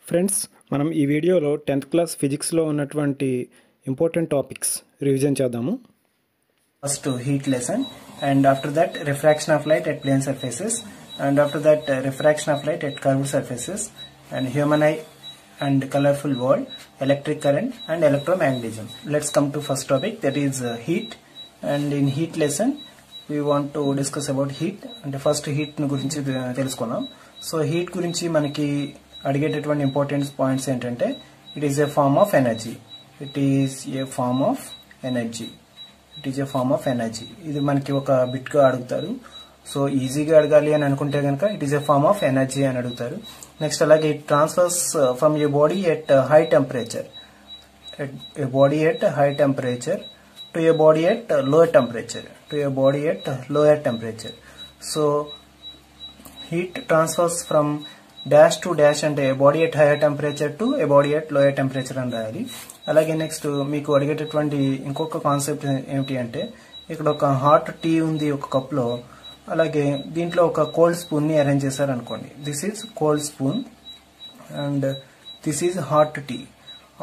Friends, మనం ఈ వీడియోలో 10th క్లాస్ ఫిజిక్స్లో ఉన్నటువంటి ఇంపార్టెంట్ టాపిక్స్ రివిజన్ చేద్దాము. First heat lesson, and after that refraction of light at plane surfaces, and after that refraction of light at curved surfaces, and human eye and colorful world, electric current and electromagnetism. Let's come to first topic, that is heat. And in heat lesson we want to discuss about heat. And first heat ను గురించి తెలుసుకుందాం. So heat గురించి మనకి అడిగేటటువంటి important points ఏంటంటే, it is a form of energy. It is a form of energy. It is a form of energy. ఇది మనకి ఒక బిట్ గా అడుగుతారు. సో ఈజీగా అడగాలి అని అనుకుంటే కనుక it is a form of energy అని అడుగుతారు. నెక్స్ట్ అలాగే it transfers from a body at high temperature, a body at high temperature to a body at lower temperature, to a body at lower temperature. So heat transfers from dash to dash అంటే a body at higher temperature to a body at lower temperature అని రాయాలి. అలాగే next మీకు అడిగేటటువంటి ఇంకొక concept ఏమిటి అంటే, ఇక్కడ ఒక హాట్ టీ ఉంది ఒక కప్ లో, అలాగే దీంట్లో ఒక కోల్డ్ స్పూన్ ని అరేంజ్ చేశారు అనుకోండి. This is cold spoon and this is hot tea.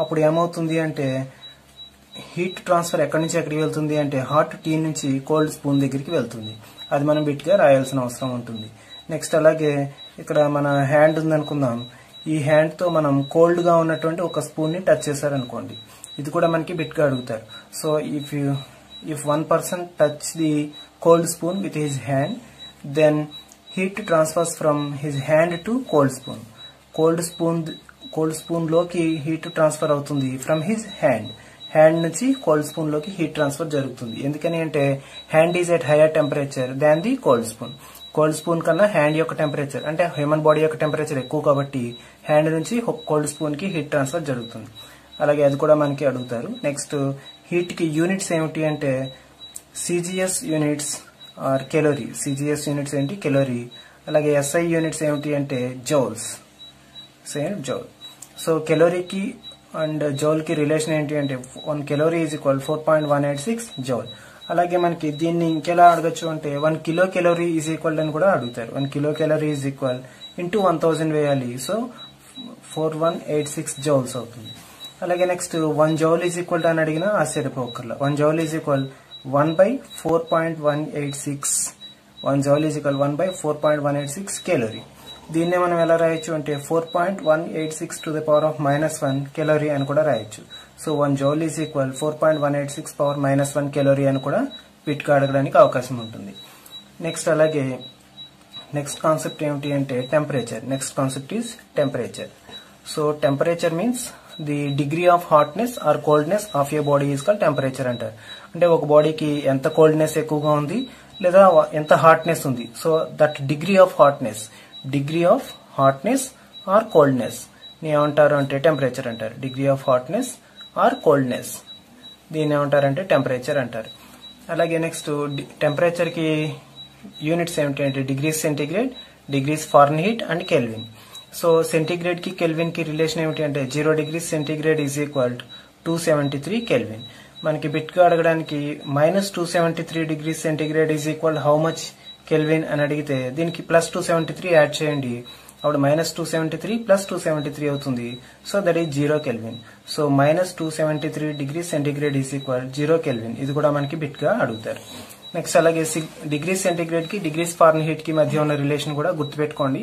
అప్పుడు ఏమవుతుంది అంటే, హీట్ ట్రాన్స్ఫర్ ఎక్కడి నుంచి ఎక్కడికి వెళ్తుంది అంటే హాట్ టీ నుంచి కోల్డ్ స్పూన్ దగ్గరికి వెళ్తుంది. అది మనం బిట్గా రాయాల్సిన అవసరం ఉంటుంది. నెక్స్ట్ అలాగే ఇక్కడ మన హ్యాండ్ ఉందనుకుందాం. ఈ హ్యాండ్ తో మనం కోల్డ్ గా ఉన్నటువంటి ఒక స్పూన్ ని టచ్ చేశారనుకోండి, ఇది కూడా మనకి బిట్ గా అడుగుతారు. So if one person touch the cold spoon with his hand, then heat transfers from his hand to cold spoon. Cold spoon లోకి హీట్ ట్రాన్స్ఫర్ అవుతుంది ఫ్రమ్ హిజ్ హ్యాండ్. హ్యాండ్ నుంచి కోల్డ్ స్పూన్ లోకి heat transfer జరుగుతుంది. ఎందుకని అంటే hand is at higher temperature than the cold spoon. Cold spoon కన్నా hand యొక్క temperature అంటే హ్యూమన్ బాడీ యొక్క టెంపరేచర్ ఎక్కువ కాబట్టి హ్యాండ్ నుంచి కోల్డ్ స్పూన్ కి హీట్ ట్రాన్స్ఫర్ జరుగుతుంది. అలాగే అది కూడా మనకి అడుగుతారు. నెక్స్ట్ హీట్ కి యూనిట్స్ ఏమిటి అంటే, CGS units are calorie. CGS units ఏంటి? కెలోరీ. అలాగే ఎస్ఐ యూనిట్స్ ఏమిటి అంటే జౌల్స్. Same joule. సో కెలోరీకి అండ్ జౌల్ కి రిలేషన్ ఏంటి అంటే 1 కెలోరీ ఈజ్ ఈక్వల్ 4.186 జౌల్. అలాగే మనకి దీన్ని ఇంకెలా అడగచ్చు అంటే 1 కిలో కెలోరీ ఈజ్ ఈక్వల్ అని కూడా అడుగుతారు. 1 kilo calorie is equal into 1000 వేయాలి. సో 4186 జౌల్స్ అవుతుంది. అలాగే నెక్స్ట్ 1 జౌల్ ఈజ్ ఈక్వల్ అని అడిగినా ఆశ్చర్యపోకర్లా. 1 joule is equal 1/4.186. 1 joule is equal 1/4.186 calorie. దీన్నే మనం ఎలా రాయొచ్చు అంటే 4.186 to the power of -1 calorie అని కూడా రాయొచ్చు. So 1 joule is equal 4.186 power -1 calorie అని కూడా బిట్గా అడగడానికి అవకాశం ఉంటుంది. నెక్స్ట్ అలాగే నెక్స్ట్ కాన్సెప్ట్ ఏమిటి అంటే temperature. Next concept is temperature. So temperature means the degree of hotness or coldness of A body is called temperature అంటారు. అంటే ఒక బాడీకి ఎంత కోల్డ్నెస్ ఎక్కువగా ఉంది లేదా ఎంత హాట్నెస్ ఉంది, so that degree of hotness or coldness ని ఏమంటారు అంటే టెంపరేచర్ అంటారు. Degree of hotness or coldness దీన్ని ఏమంటారంటే టెంపరేచర్ అంటారు. అలాగే నెక్స్ట్ టెంపరేచర్ కి యూనిట్స్ ఏమిటి అంటే degrees centigrade, degrees Fahrenheit and kelvin. So centigrade కి కెల్విన్ కి రిలేషన్ ఏమిటి అంటే 0 degrees centigrade is equal 273 kelvin. మనకి బిట్ గా అడగడానికి -273 degrees centigrade is equal how much kelvin అని అడిగితే దీనికి +273 యాడ్ చేయండి. అప్పుడు -273 + 273 అవుతుంది. So that is 0 kelvin. So -273 degrees centigrade is equal 0 kelvin. ఇది కూడా మనకి బిట్ గా అడుగుతారు. నెక్స్ట్ అలాగే డిగ్రీస్ సెంటిగ్రేడ్ కి డిగ్రీస్ ఫారెన్హీట్ కి మధ్య ఉన్న రిలేషన్ కూడా గుర్తుపెట్టుకోండి.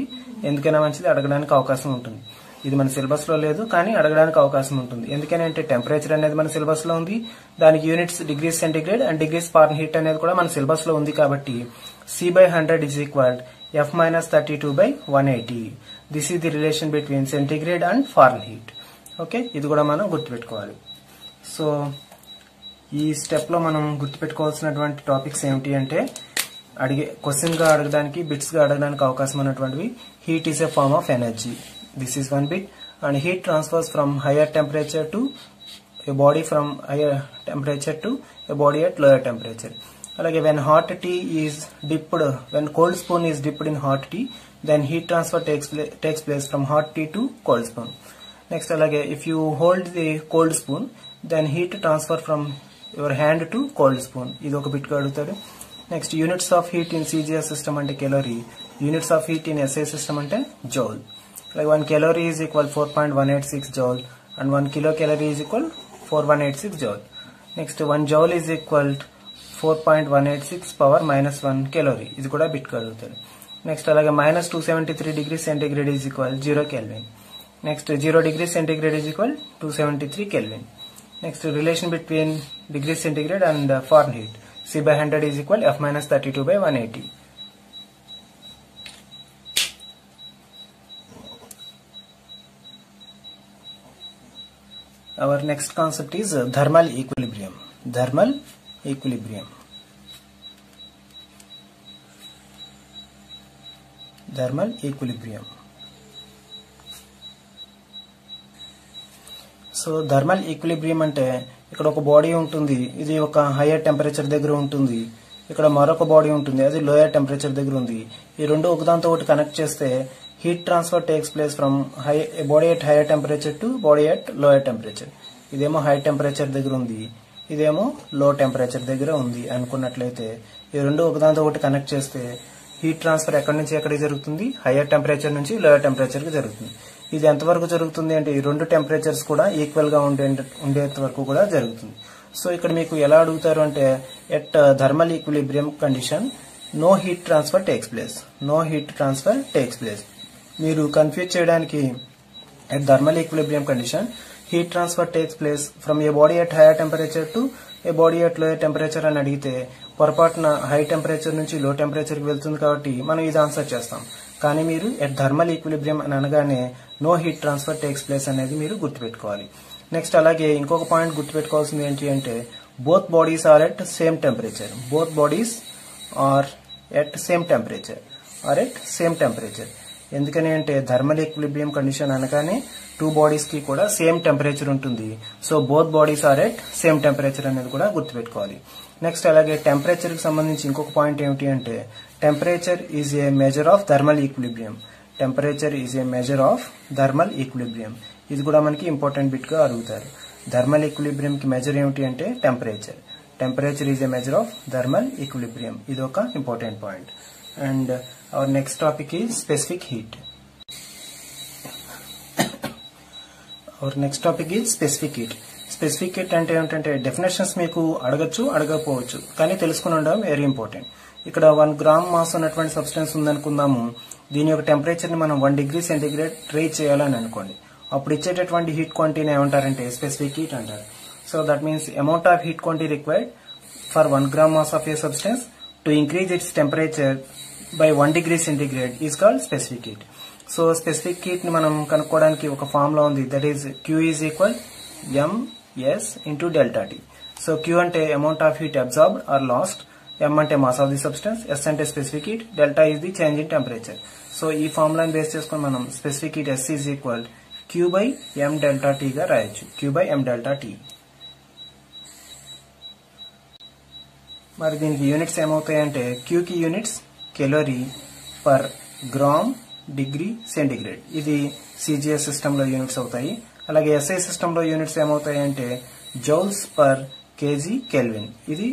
ఎందుకైనా మంచిది, అడగడానికి అవకాశం ఉంటుంది. ఇది మన సిలబస్ లో లేదు కానీ అడగడానికి అవకాశం ఉంటుంది. ఎందుకని అంటే టెంపరేచర్ అనేది మన సిలబస్ లో ఉంది, దానికి units degrees centigrade and degrees Fahrenheit అనేది కూడా మన సిలబస్ లో ఉంది. కాబట్టి C/100 is equal F-32/180. This is the relation between centigrade and Fahrenheit. Okay, ఇది కూడా మనం గుర్తుపెట్టుకోవాలి. సో ఈ స్టెప్ లో మనం గుర్తుపెట్టుకోవాల్సినటువంటి టాపిక్స్ ఏమిటి అంటే, క్వశ్చన్ గా అడగడానికి, బిట్స్ గా అడగడానికి అవకాశం ఉన్నటువంటివి. Heat is a form of energy. This is one bit. And heat transfers from higher temperature to a body, from higher temperature to a body at lower temperature. Alage when hot tea is dipped, when cold spoon is dipped in hot tea, then heat transfer takes place from hot tea to cold spoon. Next alage if you hold the cold spoon, then heat transfer from your hand to cold spoon. Idu oka bit ga adutadu. Next units of heat in CGS system ante calorie, units of heat in SI system ante joule. like 1 calorie is equal 4.186 joule and 1 kilocalorie is equal 4186 joule. Next 1 joule is equal 4.186 power minus 1 calorie. ఇది కూడా bit కలుగుతుంది. Next అలాగే minus 273 degrees centigrade is equal 0 Kelvin. Next 0 degrees centigrade is equal 273 Kelvin. Next relation between degree centigrade and Fahrenheit. C by 100 is equal F minus 32 by 180. Our next concept is thermal equilibrium. Thermal equilibrium. Thermal equilibrium. So thermal equilibrium అంటే ఇక్కడ ఒక body ఉంటుంది, ఇది ఒక hire temperature దగ్గర ఉంటుంది, ఇక్కడ మరొక బాడీ ఉంటుంది, అది లోయర్ టెంపరేచర్ దగ్గర ఉంది. ఈ రెండు ఒకదాంతో ఒకటి కనెక్ట్ చేస్తే heat transfer takes place from body at higher temperature to body at lower temperature. ఇదేమో హై టెంపరేచర్ దగ్గర ఉంది, ఇదేమో లో టెంపరేచర్ దగ్గర ఉంది అనుకున్నట్లయితే ఈ రెండు ఒకదాంతో ఒకటి కనెక్ట్ చేస్తే హీట్ ట్రాన్స్ఫర్ ఎక్కడి నుంచి ఎక్కడికి జరుగుతుంది, హైయర్ టెంపరేచర్ నుంచి లోయర్ టెంపరేచర్ కి జరుగుతుంది. ఇది ఎంతవరకు జరుగుతుంది అంటే ఈ రెండు టెంపరేచర్స్ కూడా ఈక్వల్ గా ఉండేంత వరకు కూడా జరుగుతుంది. సో ఇక్కడ మీకు ఎలా అడుగుతారు అంటే at thermal equilibrium condition no heat transfer takes place. No heat transfer takes place. మీరు కన్ఫ్యూజ్ చేయడానికి at thermal equilibrium condition heat transfer takes place from a body at higher temperature to a body at lower temperature అని అడిగితే పొరపాటున high temperature నుంచి లో temperature కి వెళ్తుంది కాబట్టి మనం ఇది ఆన్సర్ చేస్తాం. కానీ మీరు ఎట్ థర్మల్ ఈక్విలిబ్రియం అని అనగానే no heat transfer takes place అనేది మీరు గుర్తుపెట్టుకోవాలి. నెక్స్ట్ అలాగే ఇంకొక పాయింట్ గుర్తుపెట్టుకోవాల్సింది ఏంటి అంటే both bodies are at same temperature. Both bodies are at same temperature. ఎందుకని అంటే థర్మల్ ఈక్విలిబ్రియం కండిషన్ అనగానే టూ బాడీస్ కి కూడా సేమ్ టెంపరేచర్ ఉంటుంది. So both bodies are at same temperature అనేది కూడా గుర్తుపెట్టుకోవాలి. నెక్స్ట్ అలాగే టెంపరేచర్ కి సంబంధించి ఇంకొక పాయింట్ ఏమిటి అంటే temperature is a measure of thermal equilibrium. Temperature is a measure of thermal equilibrium. ఇది కూడా మనకి ఇంపార్టెంట్ బిట్ గా అడుగుతారు. థర్మల్ ఈక్విలిబ్రియం కి మెజర్ ఏమిటి అంటే temperature. Temperature is a measure of thermal equilibrium. ఇది ఒక important point. And hour next topic is specific heat. Specific heat అంటే ఏంటంటే డెఫినేషన్స్ మీకు అడగచ్చు, అడగకపోవచ్చు, కానీ తెలుసుకుని ఉండడం వెరీ ఇంపార్టెంట్. ఇక్కడ 1 గ్రామ్ మాస్ ఉన్నటువంటి సబ్స్టెన్స్ ఉందనుకుందాము. దీని యొక్క టెంపరేచర్ ని మనం 1 డిగ్రీ సెంటిగ్రేడ్ రేజ్ చేయాలని అనుకోండి. అప్పుడు ఇచ్చేటటువంటి హీట్ క్వాంటిటీని ఏమంటారంటే స్పెసిఫిక్ హీట్ అంటారు. So that means amount of heat quantity required for 1 gram mass of A substance to increase it's temperature by 1 degree centigrade is called specific heat. So specific heat ని మనం కనుక్కోవడానికి ఒక formula ఉంది, that is Q is equal MS into delta T. So Q అంటే amount of heat absorbed or lost, M అంటే mass of the substance, S అంటే specific heat, delta is the change in temperature. So ఈ ఫార్ములాని base చేసుకుని మనం specific heat S is equal Q by M delta T గా రాయొచ్చు. Q by M delta T. మరి దీనికి యూనిట్స్ ఏమవుతాయంటే Q కి units calorie per gram degree centigrade. ఇది సిజిఎస్ సిస్టమ్ లో యూనిట్స్ అవుతాయి. అలాగే ఎస్ఐ సిస్టమ్ లో యూనిట్స్ ఏమవుతాయి అంటే జౌల్స్ పర్ కేజీ కెల్విన్. ఇది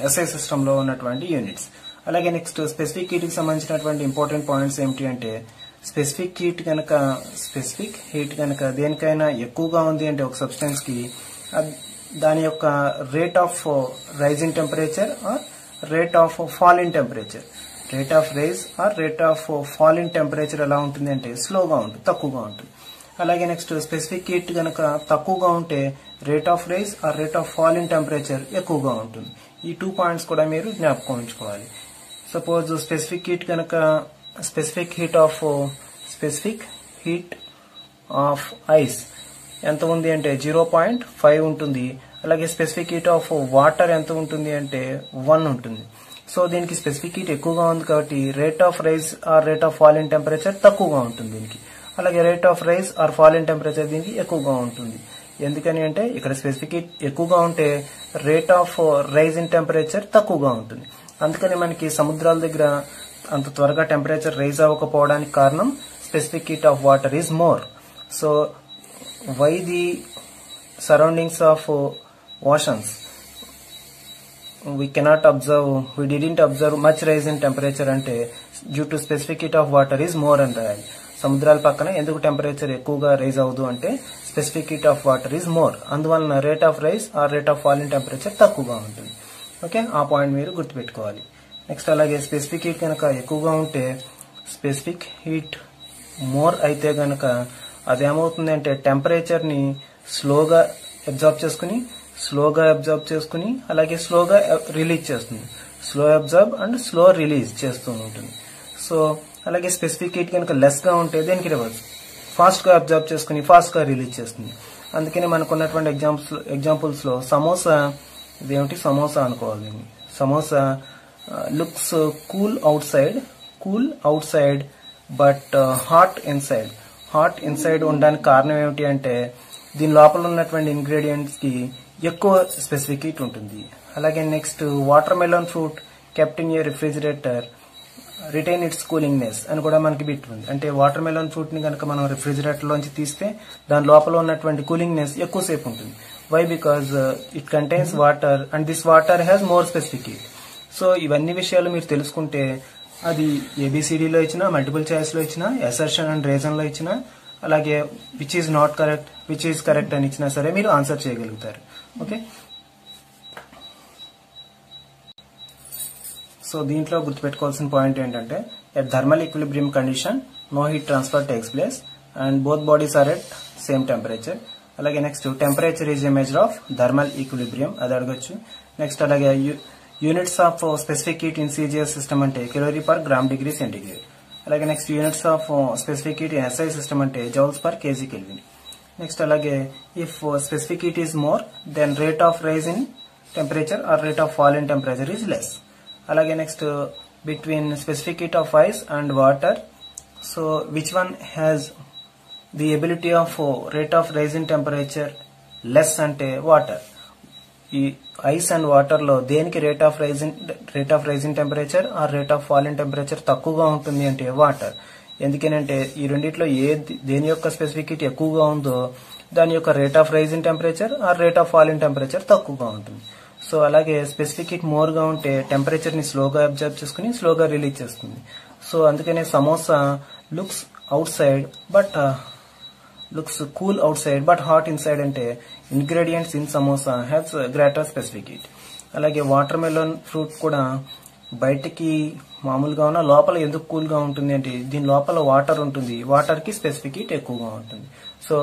ఎస్ఐ సిస్టమ్ లో ఉన్నటువంటి యూనిట్స్. అలాగే నెక్స్ట్ స్పెసిఫిక్ హీట్ కి సంబంధించినటువంటి ఇంపార్టెంట్ పాయింట్స్ ఏమిటి అంటే స్పెసిఫిక్ హీట్ కనుక దేనికైనా ఎక్కువగా ఉంది అంటే ఒక సబ్స్టెన్స్ కి దాని యొక్క rate of rise in temperature or rate of fall in temperature. Rate of rise or rate of fall in temperature ఎలా ఉంటుంది అంటే స్లోగా ఉంటుంది, తక్కువగా ఉంటుంది. అలాగే నెక్స్ట్ స్పెసిఫిక్ హీట్ కనుక తక్కువగా ఉంటే rate of rise or rate of fall in temperature ఎక్కువగా ఉంటుంది. ఈ 2 పాయింట్స్ కూడా మీరు జ్ఞాపకం ఉంచుకోవాలి. Suppose specific heat of ice ఎంత ఉంది అంటే 0.5 ఉంటుంది. అలాగే స్పెసిఫిక్ హీట్ ఆఫ్ వాటర్ ఎంత ఉంటుంది అంటే 1 ఉంటుంది. సో దీనికి స్పెసిఫిక్ హీట్ ఎక్కువగా ఉంది కాబట్టి rate of rise or rate of fall in temperature తక్కువగా ఉంటుంది దీనికి. అలాగే rate of rise or fall in temperature దీనికి ఎక్కువగా ఉంటుంది. ఎందుకని అంటే ఇక్కడ స్పెసిఫిక్ హీట్ ఎక్కువగా ఉంటే rate of rise in temperature తక్కువగా ఉంటుంది. అందుకని మనకి సముద్రాల దగ్గర అంత త్వరగా టెంపరేచర్ రైజ్ అవ్వకపోవడానికి కారణం specific heat of water is more. So why the surroundings of oceans we didn't observe much rise in temperature ante due to specific heat of water is more and high. సముద్రాల పక్కన ఎందుకు temperature ఎక్కువగా rise అవ్వదు అంటే specific heat of water is more, అందువలన rate of rise or rate of fall in temperature తక్కువగా ఉంటుంది. Okay, ఆ పాయింట్ మీరు గుర్తుపెట్టుకోవాలి. నెక్స్ట్ అలాగే స్పెసిఫిక్ హీట్ కనుక ఎక్కువగా ఉంటే స్పెసిఫిక్ హీట్ మోర్ అయితే కనుక అదేమవుతుంది అంటే టెంపరేచర్ ని స్లోగా అబ్జార్బ్ చేసుకుని అలాగే స్లోగా రిలీజ్ చేస్తుంది. Slow absorb and slow release చేస్తూ ఉంటుంది. సో అలాగే స్పెసిఫిక్ హీట్ కనుక లెస్ గా ఉంటే దేనికి రివర్స్, ఫాస్ట్ గా అబ్జార్బ్ చేసుకుని ఫాస్ట్ గా రిలీజ్ చేస్తుంది. అందుకని మనకు ఉన్నటువంటి ఎగ్జాంపుల్స్ లో సమోసా, ఇదేమిటి సమోసా అనుకోవాలి. Samosa looks cool outside but hot inside ఉండడానికి కారణం ఏమిటి అంటే దీని లోపల ఉన్నటువంటి ఇంగ్రీడియంట్స్ కి ఎక్కువ స్పెసిఫిక్ హీట్ ఉంటుంది. అలాగే next water melon fruit kept in a refrigerator retain it's coolingness అని కూడా మనకి బిట్ ఉంది. అంటే వాటర్ మెలన్ ఫ్రూట్ ని కనుక మనం రిఫ్రిజిరేటర్ లోంచి తీస్తే దాని లోపల ఉన్నటువంటి కూలింగ్నెస్ ఎక్కువసేపు ఉంటుంది. Why? Because it contains water and this water has more specific heat. So ఇవన్నీ విషయాలు మీరు తెలుసుకుంటే అది ఏబిసిడిలో ఇచ్చినా, మల్టిపుల్ చాయిస్ లో ఇచ్చినా, అసర్షన్ అండ్ రీజన్ లో ఇచ్చినా, అలాగే which is not correct, which is correct అని ఇచ్చినా సరే మీరు ఆన్సర్ చేయగలుగుతారు. ఓకే, సో దీంట్లో గుర్తుపెట్టుకోవాల్సిన పాయింట్ ఏంటంటే at thermal equilibrium condition no heat transfer takes place and both bodies are at same temperature. అలాగే next temperature is a measure of thermal equilibrium, అది అడగచ్చు. నెక్స్ట్ అలాగే units of specific heat in CGS system అంటే calorie per gram degree centigrade. అలాగే next units of specific heat in SI system అంటే joules per KG kelvin. Next అలాగే if specific heat is more then rate of rise in temperature or rate of fall in temperature is less. అలాగే next between specific heat of ice and water, so which one has the ability of rate of rise in temperature less అంటే water. ఈ ice and water లో దేనికి rate of rise in temperature or rate of fall in temperature తక్కువగా ఉంటుంది అంటే water. ఎందుకనంటే ఈ రెండిట్లో దేని యొక్క స్పెసిఫిక్ హీట్ ఎక్కువగా ఉందో దాని యొక్క rate of rise in temperature or rate of fall in temperature తక్కువగా ఉంటుంది. సో అలాగే స్పెసిఫిక్ హీట్ మోర్ గా ఉంటే టెంపరేచర్ ని స్లోగా అబ్జర్వ్ చేసుకుని స్లోగా రిలీజ్ చేస్తుంది. సో అందుకనే samosa looks cool outside but hot inside అంటే ingredients in samosa has greater specific heat. అలాగే వాటర్ మెలన్ ఫ్రూట్ కూడా బయటికి మామూలుగా ఉన్న లోపల ఎందుకు కూల్ గా ఉంటుంది అంటే దీని లోపల వాటర్ ఉంటుంది, వాటర్ కి స్పెసిఫిక్ హీట్ ఎక్కువగా ఉంటుంది. సో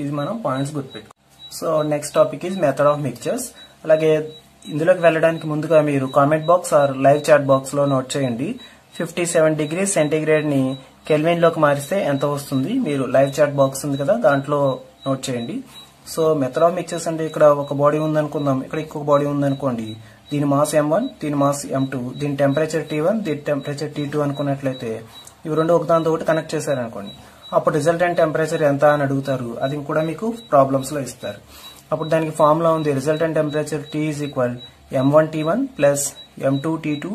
ఇది మనం పాయింట్స్ గుర్తుపెట్టుకో. So next topic is method of mixtures. అలాగే ఇందులోకి వెళ్ళడానికి ముందుగా మీరు comment box or live chat box లో నోట్ చేయండి 57 డిగ్రీస్ సెంటీగ్రేడ్ ని కెల్విన్ లోకి మారిస్తే ఎంత వస్తుంది. మీరు లైవ్ చాట్ బాక్స్ ఉంది కదా దాంట్లో నోట్ చేయండి. సో మెథడ్ ఆఫ్ మిక్చర్స్ అంటే ఇక్కడ ఒక బాడీ ఉందనుకుందాం, ఇక్కడ ఇంకొక బాడీ ఉందనుకోండి, దీని మాస్ M1, దీని మాస్ M2, దీని టెంపరేచర్ T1, దీని టెంపరేచర్ T2 అనుకున్నట్లయితే ఇవి రెండు ఒకదాంతో ఒకటి కనెక్ట్ చేశారనుకోండి, అప్పుడు రిజల్టెంట్ టెంపరేచర్ ఎంత అని అడుగుతారు. అది కూడా మీకు ప్రాబ్లమ్స్ లో ఇస్తారు. అప్పుడు దానికి ఫార్ములా ఉంది, resultant temperature T is equal M1T1 plus M2T2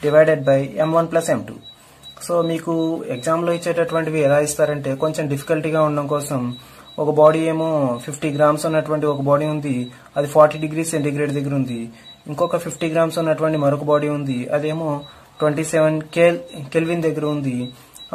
divided by M1 plus M2. So మీకు ఎగ్జామ్ లో ఇచ్చేటటువంటివి ఎలా ఇస్తారంటే కొంచెం డిఫికల్టీగా ఉండడం కోసం ఒక బాడీ ఏమో 50 గ్రామ్స్ ఉన్నటువంటి ఒక బాడీ ఉంది, అది 40 డిగ్రీస్ సెంటీగ్రేడ్ దగ్గర ఉంది. ఇంకొక 50 గ్రామ్స్ ఉన్నటువంటి మరొక బాడీ ఉంది, అదేమో 27 కెల్విన్ దగ్గర ఉంది.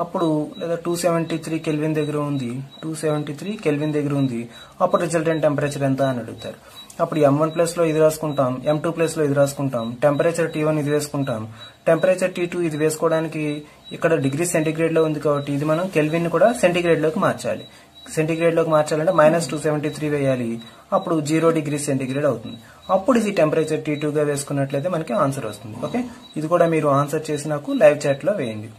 అప్పుడు లేదా 273 కెల్విన్ దగ్గర ఉంది, 273 కెల్విన్ దగ్గర ఉంది. అప్పుడు రిజల్టెంట్ టెంపరేచర్ ఎంత అని అడుగుతారు. అప్పుడు M1 ప్లస్ లో ఇది రాసుకుంటాం, M2 ప్లస్ లో ఇది రాసుకుంటాం, టెంపరేచర్ T1 ఇది వేసుకుంటాం, టెంపరేచర్ T2 ఇది వేసుకోవడానికి ఇక్కడ డిగ్రీ సెంటీగ్రేడ్ లో ఉంది కాబట్టి ఇది మనం కెల్విన్ కూడా సెంటీగ్రేడ్ లోకి మార్చాలి. సెంటీగ్రేడ్ లోకి మార్చాలంటే -273 వేయాలి, అప్పుడు 0 డిగ్రీ సెంటీగ్రేడ్ అవుతుంది. అప్పుడు ఇది టెంపరేచర్ T2 గా వేసుకున్నట్లయితే మనకి ఆన్సర్ వస్తుంది. ఓకే, ఇది కూడా మీరు ఆన్సర్ చేసి నాకు లైవ్ చాట్ లో వేయండి.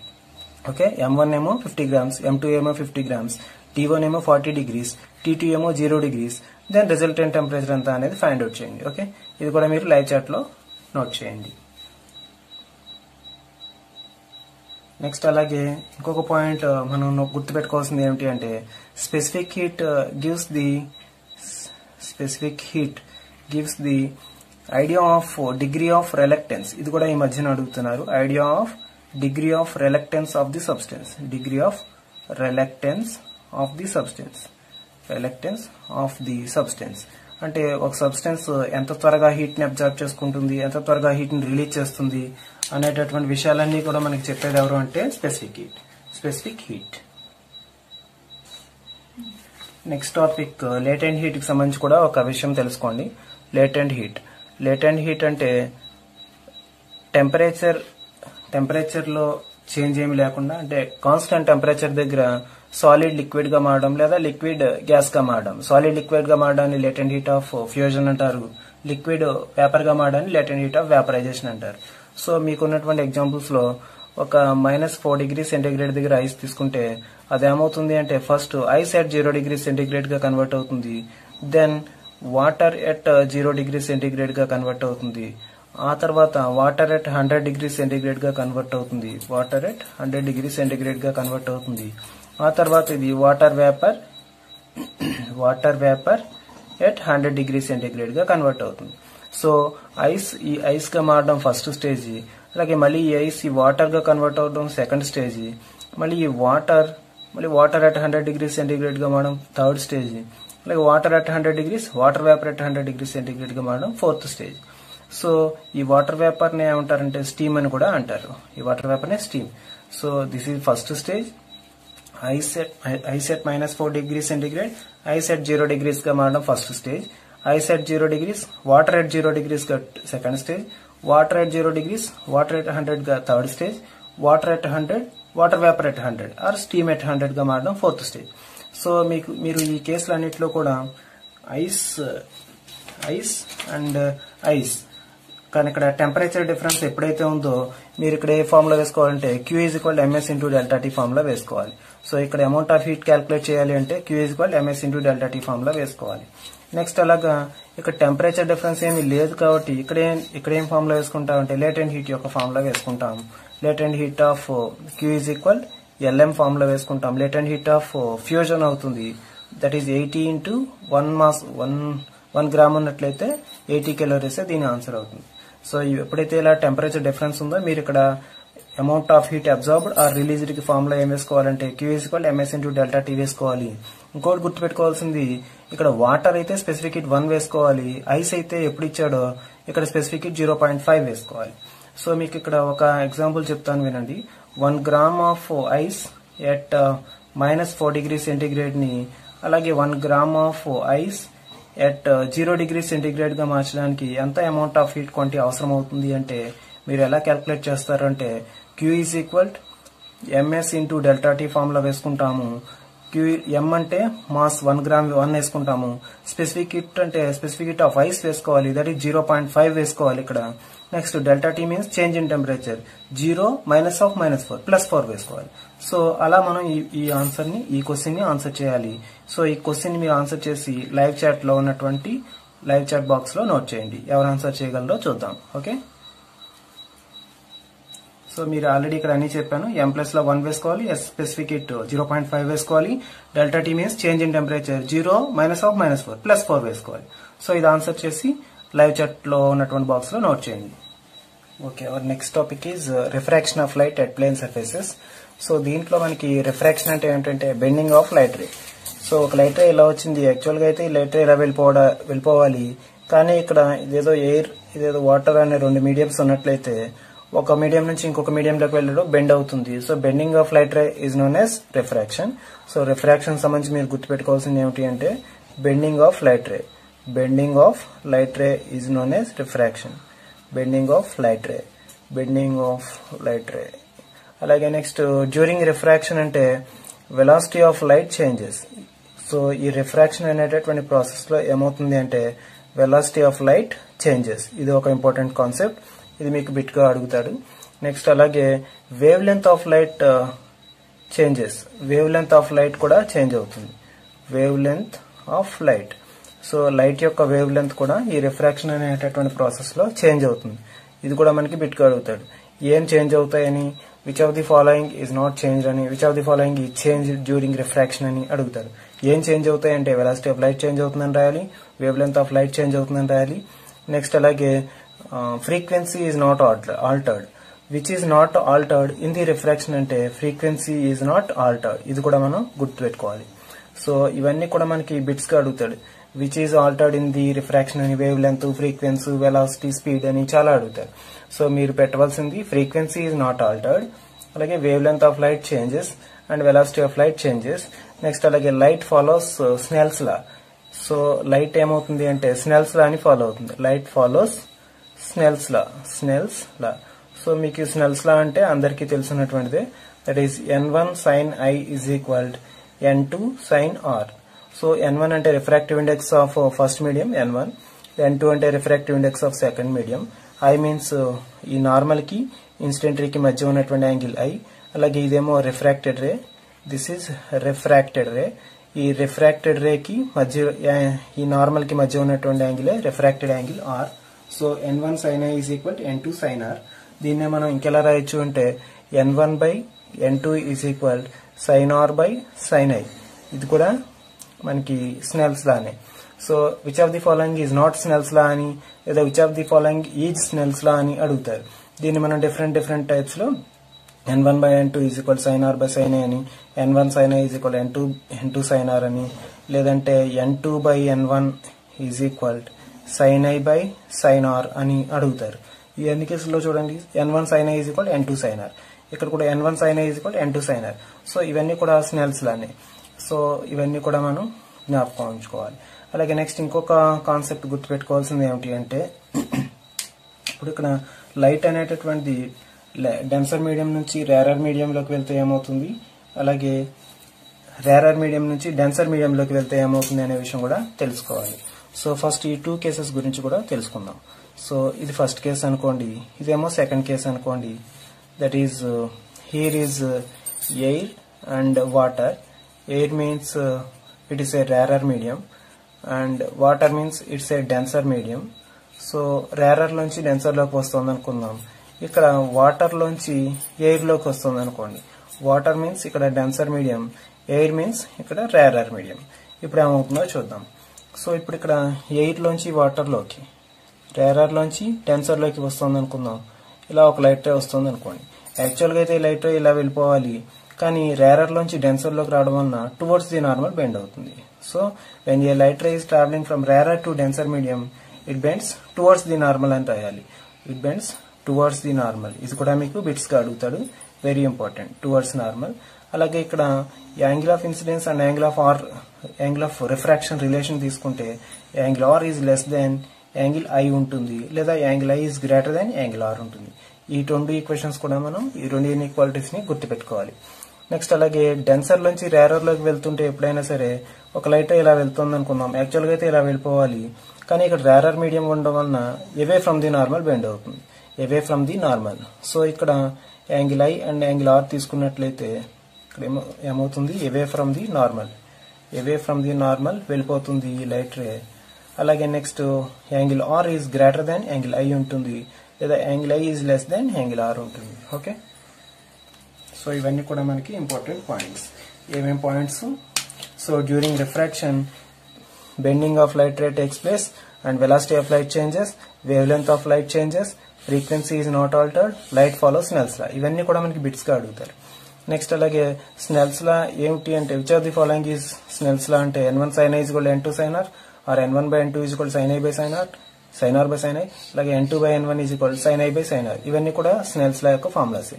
ఓకే, M1 ఏమో 50 గ్రామ్స్, M2 ఏమో 50 గ్రామ్స్, T1 ఏమో 40 డిగ్రీస్, T2 ఏమో 0 డిగ్రీస్, దెన్ రిజల్టెంట్ టెంపరేచర్ ఎంత అనేది ఫైండ్ అవుట్ చేయండి. ఓకే, ఇది కూడా మీరు లైవ్ చాట్ లో నోట్ చేయండి. నెక్స్ట్ అలాగే ఇంకొక పాయింట్ మనం గుర్తుపెట్టుకోవాల్సింది ఏమిటి అంటే specific heat gives the idea of degree of reluctance. ఇది కూడా ఈ మధ్యన అడుగుతున్నారు, idea of degree of reluctance of the substance, degree of reluctance of the substance అంటే ఒక సబ్స్టెన్స్ ఎంత త్వరగా హీట్ ని అబ్జర్వ్ చేసుకుంటుంది, ఎంత త్వరగా హీట్ ని రిలీజ్ చేస్తుంది అనేటటువంటి విషయాలన్నీ కూడా మనకి చెప్పేది ఎవరు అంటే specific heat. Next topic latent heat కి సంబంధించి కూడా ఒక విషయం తెలుసుకోండి. లేటెంట్ హీట్ అంటే టెంపరేచర్ లో చేంజ్ ఏమి లేకుండా, అంటే కాన్స్టెంట్ టెంపరేచర్ దగ్గర సాలిడ్ లిక్విడ్ గా మారడం లేదా లిక్విడ్ గ్యాస్ గా మారడం. సాలిడ్ లిక్విడ్ గా మారడాన్ని లేటెంట్ హీట్ ఆఫ్ ఫ్యూజన్ అంటారు. లిక్విడ్ వేపర్ గా మారడాన్ని లేటెంట్ హీట్ ఆఫ్ వేపరైజేషన్ అంటారు. సో మీకున్నటువంటి ఎగ్జాంపుల్స్ లో ఒక -4°C దగ్గర ఐస్ తీసుకుంటే అదేమవుతుంది అంటే ఫస్ట్ ఐస్ ఎట్ 0°C గా కన్వర్ట్ అవుతుంది. దెన్ వాటర్ ఎట్ 0°C గా కన్వర్ట్ అవుతుంది. ఆ తర్వాత వాటర్ ఎట్ 100°C గా కన్వర్ట్ అవుతుంది. ఆ తర్వాత ఇది వాటర్ వేపర్ ఎట్ 100°C గా కన్వర్ట్ అవుతుంది. సో ఈ ఐస్ గా మారడం ఫస్ట్ స్టేజ్. అలాగే మళ్ళీ ఈ ఐస్ ఈ వాటర్ గా కన్వర్ట్ అవడం సెకండ్ స్టేజ్. మళ్ళీ ఈ వాటర్ ఎట్ 100°C గా మారడం థర్డ్ స్టేజ్. అలాగే వాటర్ వేపర్ ఎట్ 100°C గా మారడం ఫోర్త్ స్టేజ్. సో ఈ వాటర్ వేపర్ ని ఏమంటారంటే స్టీమ్ అని కూడా అంటారు. ఈ వాటర్ వేపర్ నే steam. So this is first stage. Ice at -4°C, ice at 0° గా మారడం first stage. Ice at 0°, water at 0° గా second stage. Water at 0°, water at 100 గా third stage. Water vapour at 100 or steam at 100 గా మారడం fourth stage. So మీరు ఈ కేసులన్నింటిలో కూడా ice and ice కానీ ఇక్కడ టెంపరేచర్ డిఫరెన్స్ ఎప్పుడైతే ఉందో మీరు ఇక్కడ ఏ ఫామ్ లో వేసుకోవాలంటే Q = ms × ΔT ఫామ్ లో వేసుకోవాలి. సో ఇక్కడ అమౌంట్ ఆఫ్ హీట్ క్యాలిక్యులేట్ చేయాలి అంటే Q = ms × ΔT ఫామ్ లో వేసుకోవాలి. నెక్స్ట్ అలాగా ఇక్కడ టెంపరేచర్ డిఫరెన్స్ ఏమీ లేదు కాబట్టి ఇక్కడ ఏం ఫామ్ లో వేసుకుంటామంటే లేటెంట్ హీట్ యొక్క ఫామ్ లో వేసుకుంటాం. Latent heat of Q = LM form లో వేసుకుంటాం. లేటెంట్ హీట్ ఆఫ్ ఫ్యూజన్ అవుతుంది. దట్ ఈస్ 80 × 1 గ్రామ్ ఉన్నట్లయితే 80 calories దీని ఆన్సర్ అవుతుంది. సో ఎప్పుడైతే ఇలా టెంపరేచర్ డిఫరెన్స్ ఉందో మీరు ఇక్కడ amount of heat absorbed or released కి ఫామ్ లో ఏం వేసుకోవాలంటే Q = ms × ΔT వేసుకోవాలి. ఇంకోటి గుర్తుపెట్టుకోవాల్సింది ఇక్కడ వాటర్ అయితే స్పెసిఫిక్ హీట్ 1 వేసుకోవాలి. ఐస్ అయితే ఎప్పుడు ఇచ్చాడో ఇక్కడ స్పెసిఫిక్ హీట్ 0.5 వేసుకోవాలి. సో మీకు ఇక్కడ ఒక ఎగ్జాంపుల్ చెప్తాను వినండి. 1 gram of ice at -4°C ని అలాగే 1 gram of ice at 0°C గా మార్చడానికి ఎంత అమౌంట్ ఆఫ్ హీట్ క్వాంటిటీ అవసరం అవుతుంది అంటే మీరు ఎలా క్యాల్కులేట్ చేస్తారు అంటే Q = ms × ΔT ఫామ్ లో వేసుకుంటాము. M అంటే మాస్ 1 గ్రామ్ 1 వేసుకుంటాము. స్పెసిఫిక్ హీట్ ఆఫ్ ఐస్ వేసుకోవాలి. దట్ ఈస్ 0.5 వేసుకోవాలి ఇక్కడ. Next ΔT means change in temperature. 0 -4 +4 వేసుకోవాలి. సో అలా మనం ఈ క్వశ్చన్ ని ఆన్సర్ చేయాలి. సో ఈ క్వశ్చన్ ని మీరు ఆన్సర్ చేసి లైవ్ చాట్ బాక్స్ లో నోట్ చేయండి. ఎవరు ఆన్సర్ చేయగలరో చూద్దాం. ఓకే, సో మీరు ఆల్రెడీ ఇక్కడ అన్ని చెప్పాను. M+లో 1 వేసుకోవాలి. స్పెసిఫిక్ హీట్ 0.5 వేసుకోవాలి. ΔT means change in temperature. 0 -4 +4 వేసుకోవాలి. సో ఇది ఆన్సర్ చేసి లైవ్ చాట్ లో ఉన్నటువంటి బాక్స్ లో నోట్ చేయండి. Okay, our next topic is refraction of light at plane surfaces. So దీంట్లో మనకి రిఫ్రాక్షన్ అంటే ఏంటంటే bending of light ray. So ఒక లైట్ రే ఇలా వచ్చింది. యాక్చువల్ గా అయితే ఈ లైట్ రే ఇలా వెళ్ళిపోవాలి. కానీ ఇక్కడ ఇదేదో వాటర్ అనే 2 మీడియంస్ ఉన్నట్లయితే ఒక మీడియం నుంచి ఇంకొక మీడియంలోకి వెళ్ళడం బెండ్ అవుతుంది. So bending of light ray is known as refraction. So refraction సంబంధించి మీరు గుర్తుపెట్టుకోవాల్సింది ఏమిటి అంటే bending of light ray is known as refraction. Bending of light ray. అలాగే నెక్స్ట్ డ్యూరింగ్ రిఫ్రాక్షన్ అంటే velocity of light changes. So ఈ refraction అనేటటువంటి process లో ఏమవుతుంది అంటే వెలాసిటీ ఆఫ్ లైట్ చేంజెస్. ఇది ఒక ఇంపార్టెంట్ కాన్సెప్ట్. ఇది మీకు బిట్ గా అడుగుతాడు. నెక్స్ట్ అలాగే wavelength of light changes. Wave length of light కూడా చేంజ్ అవుతుంది. సో లైట్ యొక్క వేవ్ లెంత్ కూడా ఈ రిఫ్రాక్షన్ అనేటటువంటి ప్రాసెస్ లో చేంజ్ అవుతుంది. ఇది కూడా మనకి బిట్ గా అడుగుతాడు. ఏం చేంజ్ అవుతాయని, which of the following is not change అని, which of the following is change during refraction అని అడుగుతాడు. ఏం చేంజ్ అవుతాయి అంటే వెలాసిటీ ఆఫ్ లైట్ చేంజ్ అవుతుందని రాయాలి. Wave length of light change అవుతుందని రాయాలి. నెక్స్ట్ అలాగే frequency is not altered. Which is not altered in the refraction అంటే frequency is not altered. ఇది కూడా మనం గుర్తుపెట్టుకోవాలి. సో ఇవన్నీ కూడా మనకి బిట్స్ గా అడుగుతాడు. Which is altered in the refraction అని, wavelength, frequency, velocity, speed అని చాలా అడుగుతారు. సో మీరు పెట్టవలసింది ఫ్రీక్వెన్సీ ఈజ్ నాట్ ఆల్టర్డ్, అలాగే wavelength of light changes and velocity of light changes. Next అలాగే light follows Snell's law. So light ఏమవుతుంది అంటే స్నెల్స్ లా అని ఫాలో అవుతుంది. Light follows Snell's law. So మీకు స్నెల్స్ లా అంటే అందరికీ తెలిసినటువంటిదే. That is n1 sin I is equal to n2 sin R. So n1 అంటే refractive index of first medium n1, n2 అంటే refractive index of second medium. I means ఈ normal కి incident ray కి మధ్య ఉన్నటువంటి యాంగిల్ I. అలాగే ఇదేమో refracted ray. This is refracted ray. ఈ రిఫ్రాక్టెడ్ రే కి మధ్య ఈ నార్మల్ కి మధ్య ఉన్నటువంటి angle refracted angle R. So n1 sin I is equal to n2 sin R. దీన్నే మనం ఇంకెలా రాయొచ్చు అంటే n1 by n2 is equal sin R by sin I. ఇది కూడా మనకి స్నెల్స్ లానే. So which of the following is not Snell's law అని లేదా which of the following is Snell's law అని అడుగుతారు. దీన్ని మనం డిఫరెంట్ టైప్స్ లో n1 by n2 is equal sin R by sin I అని, n1 sin I is equal n2 sin R అని, లేదంటే n2 by n1 is equal sin I by sin R అని అడుగుతారు. ఈ అన్ని కేసుల్లో చూడండి n1 sin I is equal n2 sin R. ఇక్కడ కూడా n1 sin I is equal n2 sin R. So ఇవన్నీ కూడా స్నెల్స్ లానే. సో ఇవన్నీ కూడా మనం జ్ఞాపకం ఉంచుకోవాలి. అలాగే నెక్స్ట్ ఇంకొక కాన్సెప్ట్ గుర్తుపెట్టుకోవాల్సింది ఏమిటి అంటే ఇప్పుడు ఇక్కడ లైట్ అనేటటువంటిది డెన్సర్ మీడియం నుంచి రేరర్ మీడియంలోకి వెళ్తే ఏమవుతుంది, అలాగే రేరర్ మీడియం నుంచి డెన్సర్ మీడియంలోకి వెళ్తే ఏమవుతుంది అనే విషయం కూడా తెలుసుకోవాలి. సో ఫస్ట్ ఈ 2 కేసెస్ గురించి కూడా తెలుసుకుందాం. సో ఇది ఫస్ట్ కేసు అనుకోండి, ఇదేమో సెకండ్ కేసు అనుకోండి. That is here is air and water. Air means it is A rarer medium and water means it's a denser medium. So rarer లోంచి denser లోకి వస్తుంది అనుకుందాం. ఇక్కడ వాటర్ లోంచి ఎయిర్ లోకి వస్తుంది అనుకోండి. వాటర్ మీన్స్ ఇక్కడ డెన్సర్ మీడియం, ఎయిర్ మీన్స్ ఇక్కడ రేరర్ మీడియం. ఇప్పుడు ఏమవుతుందో చూద్దాం. సో ఇప్పుడు ఇక్కడ ఎయిర్ లోంచి వాటర్ లోకి, రేరర్ లోంచి డెన్సర్ లోకి వస్తుంది అనుకుందాం. ఇలా ఒక లైట్ రే వస్తుంది అనుకోండి. యాక్చువల్గా అయితే ఈ లైట్ రే ఇలా వెళ్ళిపోవాలి, కానీ రేరర్ లోంచి డెన్సర్ లోకి రావడం వలన టువర్డ్స్ ది నార్మల్ బెండ్ అవుతుంది. So when a light ray is traveling from rarer to denser medium, it bends towards the normal అని రాయాలి. It bends towards the normal. ఇది కూడా మీకు బిట్స్ గా అడుగుతాడు, వెరీ ఇంపార్టెంట్, టువర్డ్స్ నార్మల్. అలాగే ఇక్కడ angle of incidence and angle of refraction relation తీసుకుంటే angle R is less than angle I ఉంటుంది, లేదా angle I is greater than angle R ఉంటుంది. ఈ 2 ఈక్వేషన్స్ కూడా మనం ఈ 2 ఇన్ఈక్వాలిటీస్ ని గుర్తుపెట్టుకోవాలి. నెక్స్ట్ అలాగే డెన్సర్ లోంచి రేరర్ లోకి వెళ్తుంటే ఎప్పుడైనా సరే ఒక లైట్ ఇలా వెళ్తుంది అనుకుందాం. యాక్చువల్గా అయితే ఇలా వెళ్ళిపోవాలి, కానీ ఇక్కడ రేరర్ మీడియం ఉండడం వలన away from the normal bend అవుతుంది, away from the normal. So ఇక్కడ angle I and angle R తీసుకున్నట్లయితే ఇక్కడ ఏమవుతుంది, అవే ఫ్రమ్ ది నార్మల్ వెళ్ళిపోతుంది ఈ లైట్ రే. అలాగే next angle R is greater than angle I ఉంటుంది, లేదా angle I is less than angle R ఉంటుంది. ఓకే, సో ఇవన్నీ కూడా మనకి ఇంపార్టెంట్ పాయింట్స్. ఏమేం points? So during refraction bending of light ray takes place and velocity of light changes, wavelength of light changes, frequency is not altered, light follows Snell's law. ఇవన్నీ కూడా మనకి bits గా అడుగుతారు. Next అలాగే Snell's law ఏమిటి అంటే which of the following is Snell's law అంటే n1 sin I is equal to n2 sin R, or n1 by n2 is equal to sin I by sin R, sin R by sin I, అలాగే n2 by n1 is equal to sin I by sin R. ఇవన్నీ కూడా Snell's law యొక్క formulas.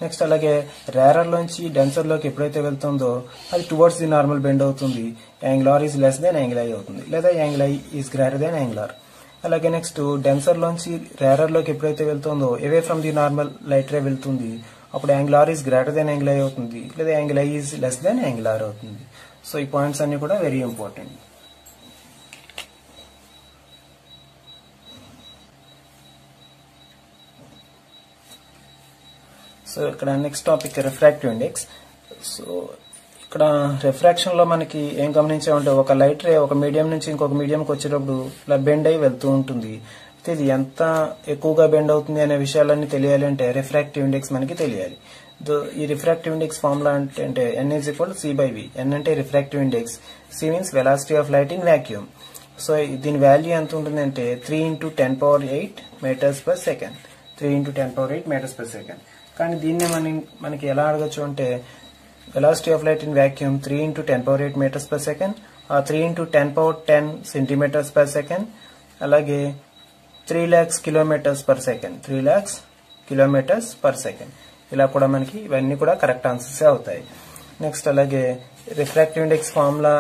Next అలాగే rarer లోంచి denser లోకి ఎప్పుడైతే వెళ్తుందో అది టువర్డ్స్ ది నార్మల్ బెండ్ అవుతుంది, angle R is less than angle I అవుతుంది, లేదా angle I is greater than angle R. అలాగే నెక్స్ట్ డెన్సర్ లోంచి రేరర్ లోకి ఎప్పుడైతే వెళ్తుందో away from the normal light ray వెళ్తుంది, అప్పుడు angle R is greater than angle I అవుతుంది, లేదా angle I is less than angle R అవుతుంది. సో ఈ పాయింట్స్ అన్ని కూడా వెరీ ఇంపార్టెంట్. సో ఇక్కడ next topic refractive index. So ఇక్కడ రిఫ్రాక్షన్ లో మనకి ఏం గమనించామంటే ఒక లైట్ రే ఒక మీడియం నుంచి ఇంకొక మీడియంకి వచ్చేటప్పుడు ఇలా బెండ్ అయి వెళ్తూ ఉంటుంది. అయితే ఇది ఎంత ఎక్కువగా బెండ్ అవుతుంది అనే విషయాలన్నీ తెలియాలి అంటే రిఫ్రాక్టివ్ ఇండెక్స్ మనకి తెలియాలి. ఈ రిఫ్రాక్టివ్ ఇండెక్స్ ఫార్ములా అంటే n is equal to c by v. n అంటే refractive index, c means velocity of light in vacuum. So దీని వాల్యూ ఎంత ఉంటుంది అంటే 3 × 10⁸ metres per second, 3 × 10⁸ metres per second. కానీ దీన్నే మనకి ఎలా అడగచ్చు అంటే velocity of light in vacuum 3 × 10⁸ metres per second, 3 × 10⁻10 centimetres per second, అలాగే 3 lakhs kilometres per second, 3 lakhs kilometres per second. ఇలా కూడా మనకి ఇవన్నీ కూడా కరెక్ట్ ఆన్సర్స్ అవుతాయి. నెక్స్ట్ అలాగే రిఫ్రాక్టివ్ ఇండెక్స్ ఫార్ములా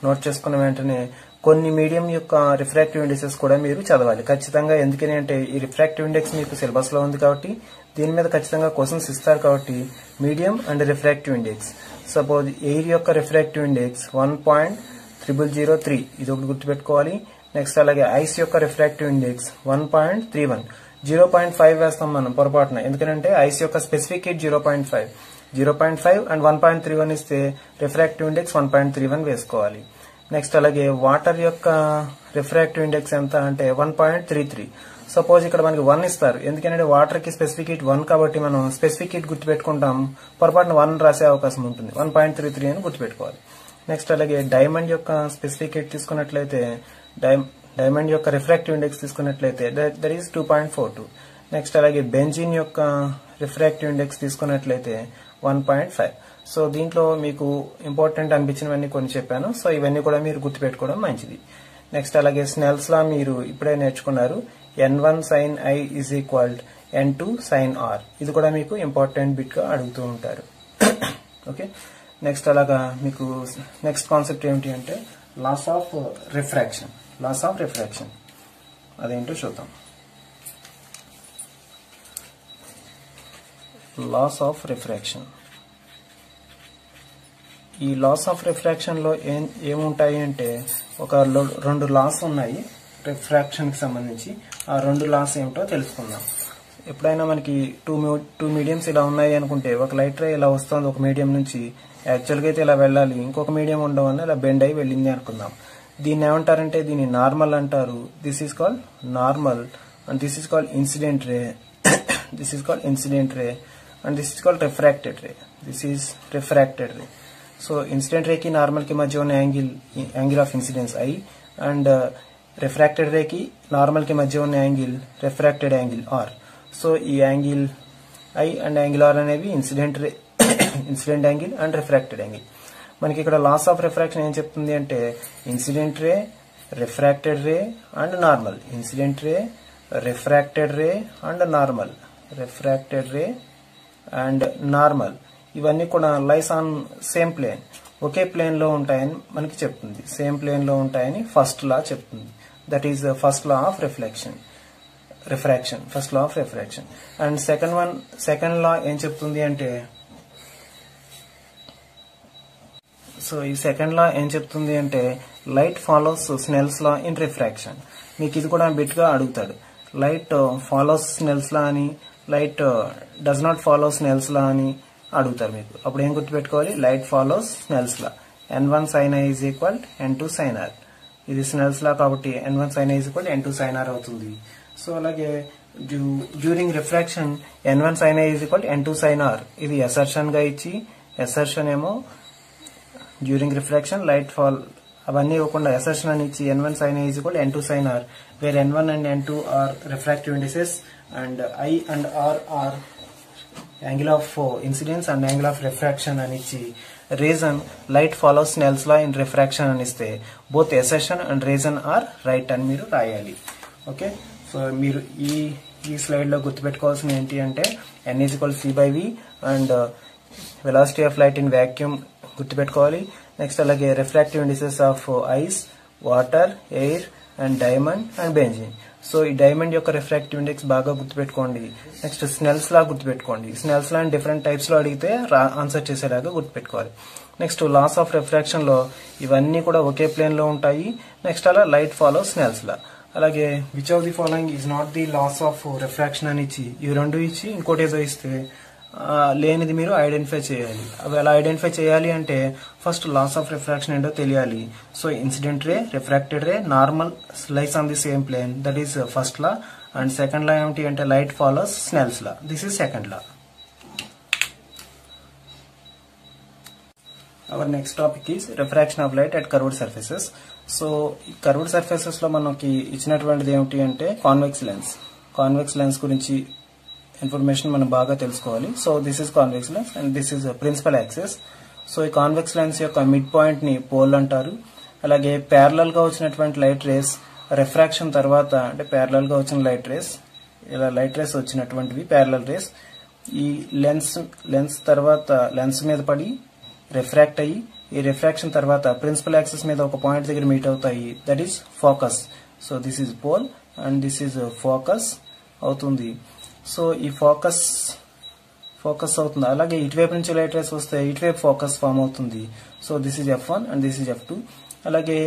నోట్ చేసుకున్న వెంటనే కొన్ని మీడియం యొక్క రిఫ్రాక్టివ్ ఇండెక్సెస్ కూడా మీరు చదవాలి ఖచ్చితంగా. ఎందుకని అంటే ఈ రిఫ్రాక్టివ్ ఇండెక్స్ మీకు సిలబస్ లో ఉంది కాబట్టి దీని మీద ఖచ్చితంగా క్వశ్చన్స్ ఇస్తారు కాబట్టి medium and refractive index. Suppose air యొక్క రిఫ్రాక్టివ్ ఇండెక్స్ 1.003 ఇది ఒకటి గుర్తుపెట్టుకోవాలి. నెక్స్ట్ అలాగే ఐస్ యొక్క రిఫ్రాక్టివ్ ఇండెక్స్ 1.31 0.5 వేస్తాం మనం పొరపాటున, ఎందుకంటే ఐస్ యొక్క స్పెసిఫిక్ హీట్ 0.5 అండ్ 1.31 ఇస్తే రిఫ్రాక్టివ్ ఇండెక్స్ 1.31 వేసుకోవాలి. నెక్స్ట్ అలాగే వాటర్ యొక్క రిఫ్రాక్టివ్ ఇండెక్స్ ఎంత అంటే 1.33. సపోజ్ ఇక్కడ మనకి 1 ఇస్తారు, ఎందుకంటే వాటర్ కి స్పెసిఫిక్ హీట్ 1 కాబట్టి మనం స్పెసిఫిక్ హీట్ గుర్తుపెట్టుకుంటాం, పొరపాటున 1 రాసే అవకాశం ఉంటుంది. 1.33 అని గుర్తుపెట్టుకోవాలి. నెక్స్ట్ అలాగే డైమండ్ యొక్క స్పెసిఫిక్ హీట్ తీసుకున్నట్లయితే డైమండ్ యొక్క రిఫ్రాక్టివ్ ఇండెక్స్ తీసుకున్నట్లయితే దట్ ఈస్ 2.42. నెక్స్ట్ అలాగే బెంజీన్ యొక్క రిఫ్రాక్టివ్ ఇండెక్స్ తీసుకున్నట్లయితే 1.5. సో దీంట్లో మీకు ఇంపార్టెంట్ అనిపించినవన్నీ కొన్ని చెప్పాను. సో ఇవన్నీ కూడా మీరు గుర్తుపెట్టుకోవడం మంచిది. నెక్స్ట్ అలాగే స్నెల్స్ లా మీరు ఇప్పుడే నేర్చుకున్నారు. N1 sin I is equal N2 sin R. ఇది కూడా మీకు ఇంపార్టెంట్ బిట్ గా అడుగుతూ ఉంటారు. ఓకే, నెక్స్ట్ అలాగా మీకు నెక్స్ట్ కాన్సెప్ట్ ఏమిటి అంటే లాస్ ఆఫ్ రిఫ్రాక్షన్. అదేంటో చూద్దాం. Laws of refraction. ఈ లాస్ ఆఫ్ రిఫ్రాక్షన్ లో ఏముంటాయి అంటే ఒక 2 లాస్ ఉన్నాయి రిఫ్రాక్షన్ కి సంబంధించి. ఆ 2 లాస్ ఏమిటో తెలుసుకుందాం. ఎప్పుడైనా మనకి టూ మీడియంస్ ఇలా ఉన్నాయి అనుకుంటే, ఒక లైట్ రే ఇలా వస్తుంది ఒక మీడియం నుంచి, యాక్చువల్ గా అయితే ఇలా వెళ్ళాలి, ఇంకొక మీడియం ఉండడం వల్ల ఇలా బెండ్ అయి వెళ్ళింది అనుకుందాం. దీన్ని ఏమంటారంటే దీన్ని నార్మల్ అంటారు. This is called normal and this is called incident ray. And this is called refracted ray. So incident ray కి నార్మల్ కి మధ్య ఉన్న angle of incidence I and refracted ray కి నార్మల్ కి మధ్య ఉన్న angle refracted angle R. So ఈ angle I and angle R అనేవి incident angle and refracted angle. మనకి ఇక్కడ లాస్ ఆఫ్ రిఫ్రాక్షన్ ఏం చెప్తుంది అంటే incident ray, refracted ray and normal. Incident ray, refracted ray and normal. ఇవన్నీ కూడా లైస్ ఆన్ సేమ్ ప్లేన్, ఒకే ప్లేన్ లో ఉంటాయని మనకి చెప్తుంది. సేమ్ ప్లేన్ లో ఉంటాయని ఫస్ట్ లా చెప్తుంది. That is first law of refraction. And second లా ఏం చెప్తుంది అంటే, సో ఈ సెకండ్ లా ఏం చెప్తుంది అంటే light follows Snell's law in refraction. మీకు ఇది కూడా బిట్ గా అడుగుతాడు. లైట్ ఫాలోస్ స్నెల్స్ లా అని, light does not follow Snell's law అని అడుగుతారు మీకు. అప్పుడు ఏం గుర్తుపెట్టుకోవాలి? Light follows Snell's law. N1 sin I is equal N2 sin R. ఇది స్నెల్స్ లా కాబట్టి N1 sin I is equal N2 sin R అవుతుంది. సో అలాగే during refraction N1 sin I is equal N2 sin R. ఇది assertion గా ఇచ్చి, assertion ఏమో during refraction light fall అవన్నీ ఇవ్వకుండా అసర్షన్ అని ఇచ్చి N1 sin I is equal N2 sin R, where N1 and N2 are refractive indices and I and R are angle of incidence and angle of refraction అని ఇచ్చి, reason light follows Snell's law in refraction అని ఇస్తే both assertion and reason are right అని మీరు రాయాలి. Okay, so మీరు ఈ slide లో గుర్తుపెట్టుకోవాల్సిన ఏంటి అంటే N is equal C/V and velocity of light in vacuum గుర్తుపెట్టుకోవాలి. నెక్స్ట్ అలాగే refractive indices of ice, water, air and diamond and benzene. So ఈ డైమండ్ యొక్క రిఫ్రాక్టివ్ ఇండెక్స్ బాగా గుర్తుపెట్టుకోండి. నెక్స్ట్ స్నెల్స్ లా గుర్తుపెట్టుకోండి. స్నెల్స్ లా డిఫరెంట్ టైప్స్ లో అడిగితే answer చేసేలాగా గుర్తుపెట్టుకోవాలి. నెక్స్ట్ లాస్ ఆఫ్ రిఫ్రాక్షన్ లో ఇవన్నీ కూడా ఒకే ప్లేన్ లో ఉంటాయి. నెక్స్ట్ అలా లైట్ ఫాలో స్నెల్స్ లా. అలాగే which of the following is not the laws of refraction అని ఇచ్చి, ఇవి రెండు ఇచ్చి ఇంకోటి ఏదో ఇస్తే లేనిది మీరు ఐడెంటిఫై చేయాలి. అవి ఎలా ఐడెంటిఫై చేయాలి అంటే ఫస్ట్ లాస్ ఆఫ్ రిఫ్రాక్షన్ ఏంటో తెలియాలి. So incident ray, refracted ray, normal lies on the same plane, that is first law. And second law ఏమిటి అంటే light follows Snell's law, this is second law. Our next topic is refraction of light at curved surfaces. So ఈ curved surfaces లో మనకి ఇచ్చినటువంటిది ఏమిటి అంటే convex lens గురించి information మనం బాగా తెలుసుకోవాలి. So this is convex lens and this is principal axis. So ఈ కాన్వెక్స్ లెన్స్ యొక్క మిడ్ పాయింట్ ని పోల్ అంటారు. అలాగే ప్యారలల్ గా వచ్చినటువంటి లైట్ రేస్ రిఫ్రాక్షన్ తర్వాత, అంటే ప్యారలల్ గా వచ్చిన లైట్ రేస్, ఇలా లైట్ రేస్ వచ్చినటువంటివి ప్యారలల్ రేస్ ఈ లెన్స్ తర్వాత లెన్స్ మీద పడి రిఫ్రాక్ట్ అయ్యి ఈ రిఫ్రాక్షన్ తర్వాత ప్రిన్సిపల్ యాక్సిస్ మీద ఒక పాయింట్ దగ్గర మీట్ అవుతాయి. That is focus. So this is pole and this is focus అవుతుంది. సో ఈ ఫోకస్ అవుతుంది. అలాగే ఇటువైపు నుంచి లైట్ రేస్ వస్తే ఇటువైపు ఫోకస్ ఫామ్ అవుతుంది. So this is F1 and this is F2. అలాగే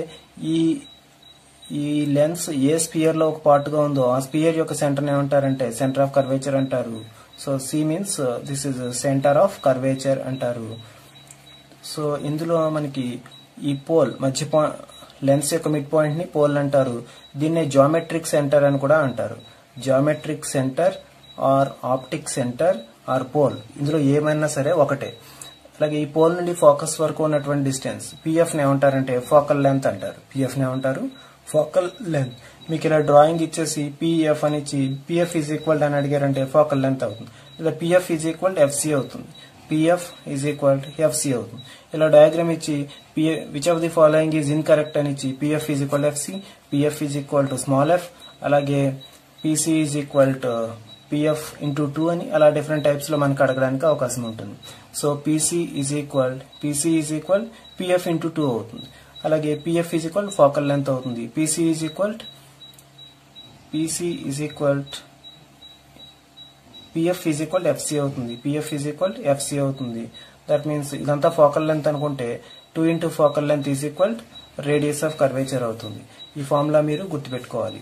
ఈ లెన్స్ ఏ స్పియర్ లో ఒక పార్ట్ గా ఉందో ఆ స్పియర్ యొక్క సెంటర్ ఏమంటారంటే సెంటర్ ఆఫ్ కర్వేచర్ అంటారు. So C means this is centre of curvature అంటారు. సో ఇందులో మనకి ఈ పోల్ మధ్య లెన్స్ యొక్క మిడ్ పాయింట్ ని పోల్ అంటారు. దీన్నే జియోమెట్రిక్ సెంటర్ అని కూడా అంటారు. Geometric centre or optic centre or pole, ఇందులో ఏమైనా సరే ఒకటే. అలాగే ఈ పోల్ నుండి ఫోకస్ వరకు ఉన్నటువంటి డిస్టెన్స్ PF ని ఏమంటారంటే ఫోకల్ లెంత్ అంటారు. PF ని ఏమంటారు ఫోకల్ లెంత్. మీకు ఇలా డ్రాయింగ్ ఇచ్చేసి PF అని ఇచ్చి PF ఈజ్ ఈక్వల్ అని అడిగారంటే ఫోకల్ లెంత్ అవుతుంది. లేదా PF ఈజ్ ఈక్వల్ FC అవుతుంది. PF ఈజ్ ఈక్వల్ FC అవుతుంది. ఇలా డయాగ్రామ్ ఇచ్చి which of the following is incorrect అని ఇచ్చి PF is equal FC, PF is equal to small f, అలాగే PC is equal to PF into 2 అని అలా different types లో మనకు అడగడానికి అవకాశం ఉంటుంది. So PC is equal PF into 2 అవుతుంది. అలాగే PF is equal focal length అవుతుంది. PC is equal PF is equal FC అవుతుంది. PF ఈజ్ ఈక్వల్ FC అవుతుంది. దట్ మీన్స్ ఇదంతా ఫోకల్ లెంత్ అనుకుంటే 2 into focal length is equal radius of curvature అవుతుంది. ఈ formula మీరు గుర్తుపెట్టుకోవాలి.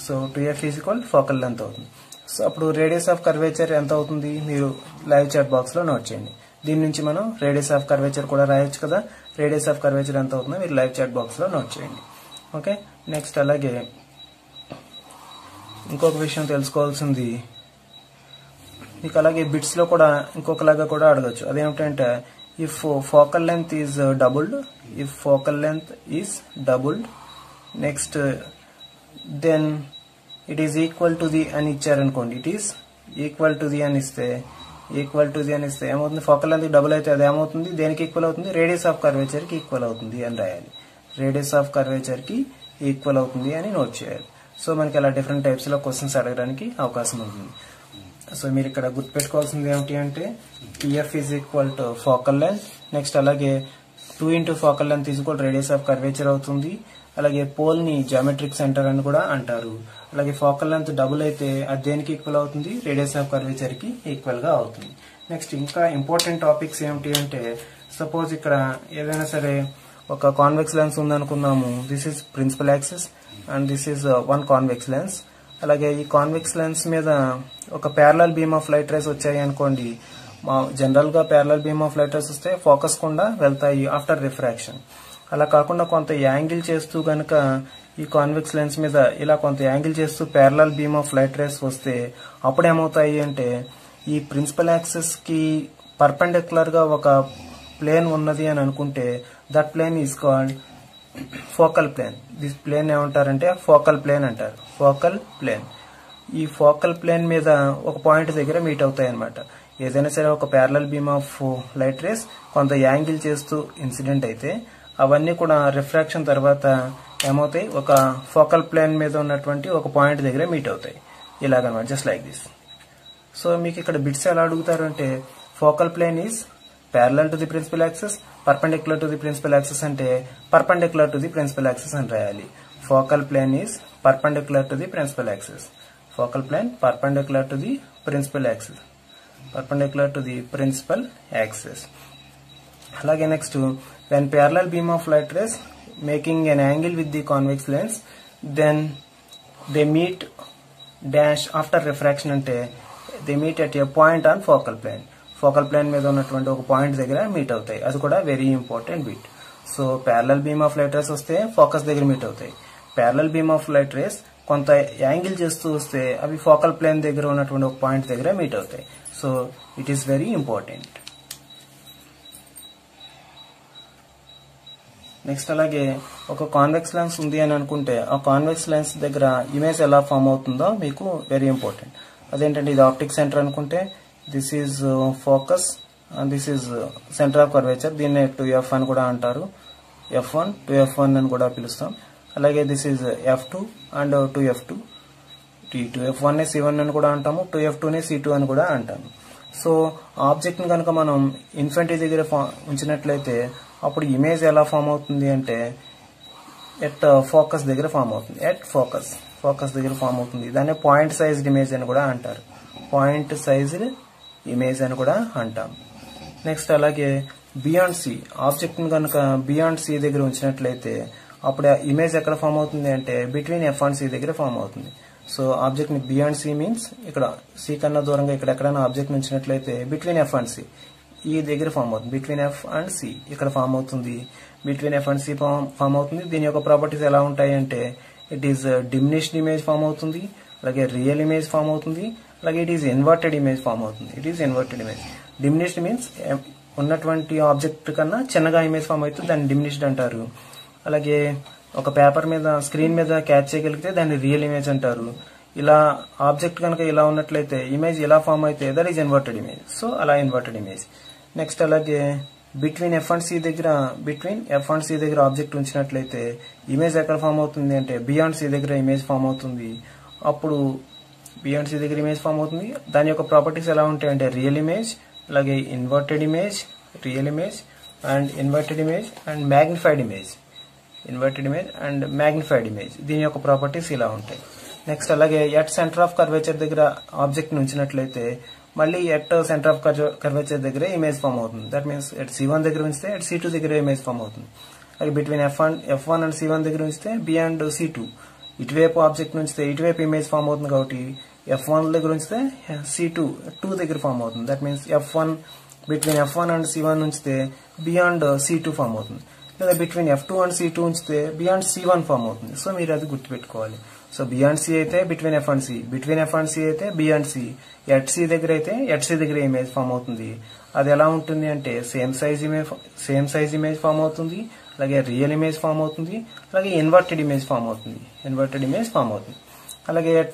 So 2F is equal focal length అవుతుంది. సో అప్పుడు రేడియస్ ఆఫ్ కర్వేచర్ ఎంత అవుతుంది మీరు లైవ్ చాట్ బాక్స్ లో నోట్ చేయండి. దీని నుంచి మనం రేడియస్ ఆఫ్ కర్వేచర్ కూడా రాయొచ్చు కదా. రేడియస్ ఆఫ్ కర్వేచర్ ఎంత అవుతుందో మీరు లైవ్ చాట్ బాక్స్ లో నోట్ చేయండి. ఓకే, నెక్స్ట్ అలాగే ఇంకొక విషయం తెలుసుకోవాల్సింది మీకు అలాగే బిట్స్ లో కూడా ఇంకొకలాగా కూడా అడగచ్చు. అదేమిటంటే if focal length is doubled, next then it is equal to the అని ఇచ్చారనుకోండి. It is equal to the అని ఇస్తే ఏమవుతుంది? ఫోకల్ లెంత్ డబుల్ అయితే అది ఏమవుతుంది? దేనికి ఈక్వల్ అవుతుంది? రేడియస్ ఆఫ్ కర్వేచర్ కి ఈక్వల్ అవుతుంది అని రాయాలి. రేడియస్ ఆఫ్ కర్వేచర్ కి ఈక్వల్ అవుతుంది అని నోట్ చేయాలి. సో మనకి అలా డిఫరెంట్ టైప్స్ లో క్వశ్చన్స్ అడగడానికి అవకాశం ఉంటుంది. సో మీరు ఇక్కడ గుర్తుపెట్టుకోవాల్సింది ఏమిటి అంటే PF is equal to focal length, next అలాగే 2 into focal length is equal radius of curvature అవుతుంది. అలాగే పోల్ ని జియోమెట్రిక్ సెంటర్ అని కూడా అంటారు. అలాగే ఫోకల్ లెంత్ డబుల్ అయితే అది దేనికి ఈక్వల్ అవుతుంది? రేడియస్ ఆఫ్ కర్వేచర్ కి ఈక్వల్ గా అవుతుంది. నెక్స్ట్ ఇంకా ఇంపార్టెంట్ టాపిక్స్ ఏమిటి అంటే సపోజ్ ఇక్కడ ఏదైనా సరే ఒక కాన్వెక్స్ లెన్స్ ఉందనుకున్నాము. This is principal axis and this is one convex lens. అలాగే ఈ కాన్వెక్స్ లెన్స్ మీద ఒక parallel beam of light rays వచ్చాయి అనుకోండి. జనరల్ గా parallel beam of light rays వస్తే ఫోకస్ కుండా వెళ్తాయి ఆఫ్టర్ రిఫ్రాక్షన్. అలా కాకుండా కొంత యాంగిల్ చేస్తూ గనక ఈ కాన్వెక్స్ లెన్స్ మీద ఇలా కొంత యాంగిల్ చేస్తూ parallel beam of light rays వస్తే అప్పుడు ఏమవుతాయి అంటే ఈ ప్రిన్సిపల్ యాక్సిస్ కి పర్పెండిక్యులర్ గా ఒక ప్లేన్ ఉన్నది అని అనుకుంటే that plane is called focal plane. This plane ఏమంటారంటే ఫోకల్ ప్లేన్ అంటారు. Focal plane. ఈ ఫోకల్ ప్లేన్ మీద ఒక పాయింట్ దగ్గర మీట్ అవుతాయి అనమాట. ఏదైనా సరే ఒక parallel beam of light rays కొంత యాంగిల్ చేస్తూ ఇన్సిడెంట్ అయితే అవన్నీ కూడా రిఫ్రాక్షన్ తర్వాత ఏమవుతాయి? ఒక ఫోకల్ ప్లేన్ మీద ఉన్నటువంటి ఒక పాయింట్ దగ్గర మీట్ అవుతాయి. ఇలాగనమాట, జస్ట్ లైక్ దిస్. సో మీకు ఇక్కడ బిట్స్ ఎలా అడుగుతారు అంటే focal plane is parallel to the principal axis, perpendicular to the principal axis అంటే perpendicular to the principal axis అని రాయాలి. Focal plane is perpendicular to the principal axis. Focal plane perpendicular to the principal axis. Perpendicular to the principal axis. అలాగే next when parallel beam of light rays making an angle with the convex lens, then they meet dash after refraction అంటే they meet at a point on focal plane. Focal plane మీద ఉన్నటువంటి ఒక point దగ్గర meet అవుతాయి. అది కూడా very important bit. So parallel beam of light rays వస్తే focus దగ్గర మీట్ అవుతాయి. Parallel beam of light rays కొంత యాంగిల్ చేస్తూ వస్తే అవి ఫోకల్ ప్లేన్ దగ్గర ఉన్నటువంటి ఒక పాయింట్ దగ్గర మీట్ అవుతాయి. So it is very important. Next అలాగే ఒక కాన్వెక్స్ లెన్స్ ఉంది అని అనుకుంటే ఆ కాన్వెక్స్ లెన్స్ దగ్గర ఇమేజ్ ఎలా ఫామ్ అవుతుందో మీకు వెరీ ఇంపార్టెంట్. అదేంటంటే ఇది ఆప్టిక్ సెంటర్ అనుకుంటే this is focus and this is centre of curvature. దీన్ని 2F అని కూడా అంటారు. F1 2F1 అని కూడా పిలుస్తాం. అలాగే this is F2 and 2F2. 2F1 ని C1 అని కూడా అంటాము, 2F2 ని C2 అని కూడా అంటాము. సో ఆబ్జెక్ట్ని కనుక మనం ఇన్ఫినిటీ దగ్గర ఉంచినట్లయితే అప్పుడు ఇమేజ్ ఎలా ఫామ్ అవుతుంది అంటే ఎట్ ఫోకస్ దగ్గర ఫామ్ అవుతుంది. ఎట్ ఫోకస్ దగ్గర ఫామ్ అవుతుంది. దాన్ని పాయింట్ సైజ్డ్ ఇమేజ్ అని కూడా అంటారు. పాయింట్ సైజ్డ్ ఇమేజ్ అని కూడా అంటాం. నెక్స్ట్ అలాగే బియాండ్ సి, ఆబ్జెక్ట్ని కనుక బియాండ్ సి దగ్గర ఉంచినట్లయితే అప్పుడు ఆ ఇమేజ్ ఎక్కడ ఫామ్ అవుతుంది అంటే బిట్వీన్ ఎఫ్ అండ్ సి దగ్గర ఫామ్ అవుతుంది. సో ఆబ్జెక్ట్ ని బియాండ్ సి మీన్స్ ఇక్కడ సి కన్నా దూరంగా ఇక్కడ ఎక్కడైనా ఆబ్జెక్ట్ ఉంచినట్లయితే బిట్వీన్ ఎఫ్ అండ్ సి ఈ దగ్గర ఫామ్ అవుతుంది. బిట్వీన్ ఎఫ్ అండ్ సి ఇక్కడ ఫామ్ అవుతుంది. Between F and C form అవుతుంది. దీని యొక్క ప్రాపర్టీస్ ఎలా ఉంటాయి అంటే it is diminished image form అవుతుంది, అలాగే రియల్ ఇమేజ్ ఫామ్ అవుతుంది, అలాగే it is inverted image form అవుతుంది. It is inverted image. Diminished means ఉన్నటువంటి ఆబ్జెక్ట్ కన్నా చిన్నగా ఇమేజ్ ఫామ్ అవుతుంది, దాన్ని డిమినిష్డ్ అంటారు. అలాగే ఒక పేపర్ మీద స్క్రీన్ మీద క్యాచ్ చేయగలిగితే దాన్ని రియల్ ఇమేజ్ అంటారు. ఇలా ఆబ్జెక్ట్ కనుక ఇలా ఉన్నట్లయితే ఇమేజ్ ఇలా ఫామ్ అయితే that is inverted image. So అలా ఇన్వర్టెడ్ ఇమేజ్. నెక్స్ట్ అలాగే బిట్వీన్ ఎఫ్ అండ్ సి దగ్గర ఆబ్జెక్ట్ ఉంచినట్లయితే ఇమేజ్ ఎక్కడ ఫామ్ అవుతుంది అంటే బియాండ్ సి దగ్గర ఇమేజ్ ఫామ్ అవుతుంది. అప్పుడు బియాండ్ సి దగ్గర ఇమేజ్ ఫామ్ అవుతుంది. దాని యొక్క ప్రాపర్టీస్ ఎలా ఉంటాయంటే రియల్ ఇమేజ్, అలాగే inverted image, real image and inverted image and magnified image. Inverted image and magnified image దీని యొక్క ప్రాపర్టీస్ ఇలా ఉంటాయి. నెక్స్ట్ అలాగే ఎట్ సెంటర్ ఆఫ్ కర్వేచర్ దగ్గర ఆబ్జెక్ట్ ఉంచినట్లయితే మళ్ళీ ఎట్ సెంటర్ ఆఫ్ కర్వేచర్ దగ్గర ఇమేజ్ ఫామ్ అవుతుంది. దట్ మీన్స్ ఎట్ C1 దగ్గర ఉంచితే ఎట్ C2 దగ్గర ఇమేజ్ ఫామ్ అవుతుంది. అలాగే బిట్వీన్ F1 అండ్ C1 దగ్గర ఉంచితే బియాండ్ C2 ఇటువైపు ఆబ్జెక్ట్ ఉంచితే ఇటువైపు ఇమేజ్ ఫామ్ అవుతుంది. కాబట్టి F1 దగ్గర ఉంచితే C2 దగ్గర ఫామ్ అవుతుంది. That means between F1 and C1 ఉంచితే బియాండ్ C2 ఫామ్ అవుతుంది. లేదా బిట్వీన్ F2 అండ్ C2 ఉంచితే బియాండ్ C1 ఫామ్ అవుతుంది. సో మీరు అది గుర్తుపెట్టుకోవాలి. సో బియాండ్ సి అయితే between F and C, between F and C అయితే బియాండ్ సి, ఎట్ సి దగ్గర అయితే ఎట్ సి దగ్గర ఇమేజ్ ఫామ్ అవుతుంది. అది ఎలా ఉంటుంది అంటే సేమ్ సైజ్ ఇమేజ్ ఫామ్ అవుతుంది, అలాగే రియల్ ఇమేజ్ ఫామ్ అవుతుంది, అలాగే ఇన్వర్టెడ్ ఇమేజ్ ఫామ్ అవుతుంది. అలాగే ఎట్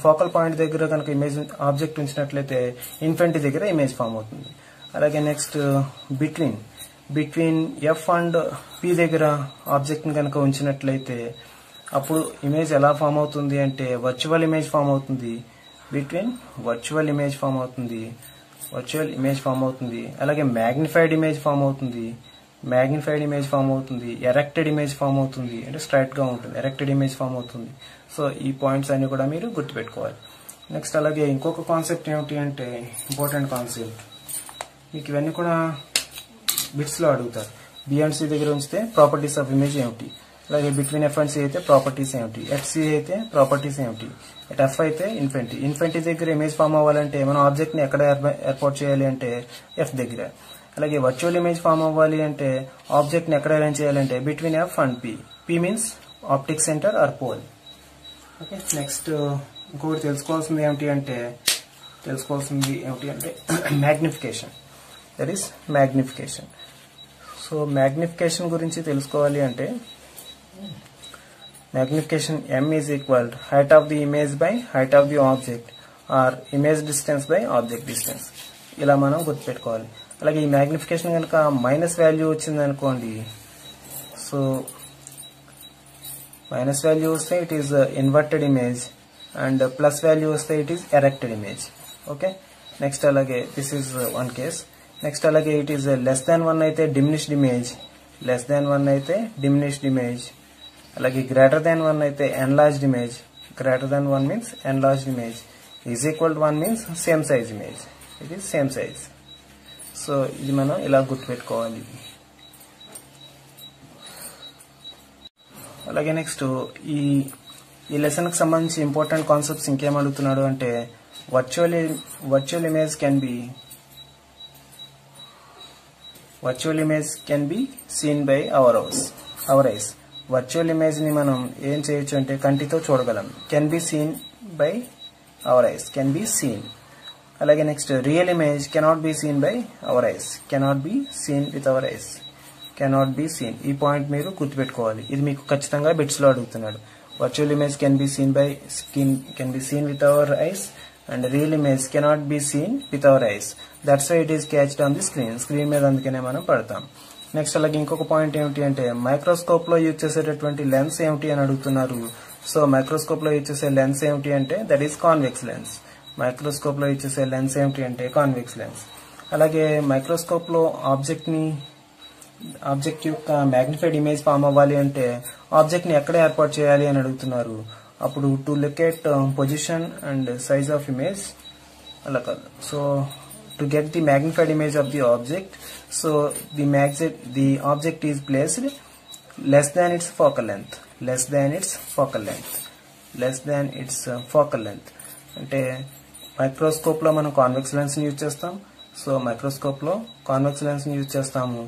ఫోకల్ పాయింట్ దగ్గర కనుక ఇమేజ్ ఆబ్జెక్ట్ ఉంచినట్లయితే ఇన్ఫినిటీ దగ్గర ఇమేజ్ ఫామ్ అవుతుంది. అలాగే next between F and P దగ్గర ఆబ్జెక్ట్ కనుక ఉంచినట్లయితే అప్పుడు ఇమేజ్ ఎలా ఫామ్ అవుతుంది అంటే వర్చువల్ ఇమేజ్ ఫామ్ అవుతుంది. బిట్వీన్ వర్చువల్ ఇమేజ్ ఫామ్ అవుతుంది. అలాగే మ్యాగ్నిఫైడ్ ఇమేజ్ ఫామ్ అవుతుంది. ఎరెక్టెడ్ ఇమేజ్ ఫామ్ అవుతుంది, అంటే స్ట్రైట్ గా ఉంటుంది. ఎరెక్టెడ్ ఇమేజ్ ఫామ్ అవుతుంది. సో ఈ పాయింట్స్ అన్ని కూడా మీరు గుర్తుపెట్టుకోవాలి. నెక్స్ట్ అలాగే ఇంకొక కాన్సెప్ట్ ఏమిటి అంటే ఇంపార్టెంట్ కాన్సెప్ట్, మీకు ఇవన్నీ కూడా బిట్స్ లో అడుగుతారు. బియాండ్ సి దగ్గర ఉంచితే ప్రాపర్టీస్ ఆఫ్ ఇమేజ్ ఏమిటి, అలాగే బిట్వీన్ ఎఫ్ అండ్ సి అయితే ప్రాపర్టీస్ ఏమిటి, ఎట్ సి అయితే ప్రాపర్టీస్ ఏమిటి, ఎట్ ఎఫ్ అయితే ఇన్ఫినిటీ దగ్గర ఇమేజ్ ఫామ్ అవ్వాలంటే మనం ఆబ్జెక్ట్ ని ఎక్కడ ఏర్పాటు చేయాలి అంటే ఎఫ్ దగ్గర. అలాగే వర్చువల్ ఇమేజ్ ఫామ్ అవ్వాలి అంటే ఆబ్జెక్ట్ ని ఎక్కడ అరేంజ్ చేయాలంటే between F and P means optic centre or pole. Okay, next ఇంకొకటి తెలుసుకోవాల్సింది ఏమిటి అంటే magnification. That is magnification. So magnification గురించి తెలుసుకోవాలి అంటే magnification m is equal to height of the image by height of the object or image distance by object distance. ఇలా మనం గుర్తుపెట్టుకోవాలి. అలాగే ఈ మ్యాగ్నిఫికేషన్ కనుక మైనస్ వాల్యూ వచ్చింది అనుకోండి, సో మైనస్ వాల్యూ వస్తే it is inverted image and plus value వస్తే it is erected image. Okay, next అలాగే this is one case. Next అలాగే ఇట్ ఈస్ లెస్ దాన్ 1 అయితే డిమినిష్డ్ ఇమేజ్, అలాగే గ్రేటర్ దాన్ 1 అయితే enlarged image. Greater than 1 means enlarged image. Is equal to 1 means same size image. It is same size. So ఇది మనం ఇలా గుర్తుపెట్టుకోవాలి. అలాగే next ఈ లెసన్ కి సంబంధించి ఇంపార్టెంట్ కాన్సెప్ట్స్ ఇంకేం అడుగుతున్నాడు అంటే virtual image can be seen by our eyes. Virtual image ని మనం ఏం చేయొచ్చు అంటే కంటితో చూడగలం. Can be seen by our eyes, can be seen. అలాగే next real image cannot be seen by our eyes, cannot be seen with our eyes, cannot be seen. ఈ point మీరు గుర్తుపెట్టుకోవాలి. ఇది మీకు ఖచ్చితంగా బిట్స్ లో అడుగుతున్నాడు. Virtual image can be seen with our eyes and real image cannot be seen with our eyes. That's why it is catched on the screen మీద, అందుకనే మనం పడతాం. నెక్స్ట్ అలాగే ఇంకొక పాయింట్ ఏమిటి అంటే మైక్రోస్కోప్ లో యూజ్ చేసేటటువంటి లెన్స్ ఏమిటి అని అడుగుతున్నారు. సో మైక్రోస్కోప్ లో యూజ్ చేసే లెన్స్ ఏమిటి అంటే that is convex lens. Microscope లో ఇచ్చేసే లెన్స్ ఏమిటి అంటే కాన్వెక్స్ లెన్స్. అలాగే మైక్రోస్కోప్ లో ఆబ్జెక్ట్ యొక్క మ్యాగ్నిఫైడ్ ఇమేజ్ ఫామ్ అవ్వాలి అంటే ఆబ్జెక్ట్ ని ఎక్కడ ఏర్పాటు చేయాలి అని అడుగుతున్నారు. అప్పుడు to look at position and size of image అలా కాదు. So to get the magnified image of the object, so the object is placed less than its focal length అంటే మైక్రోస్కోప్ లో మనం కాన్వెక్స్ లెన్స్ ని యూజ్ చేస్తాం. So microscope లో convex lens ని use చేస్తాము.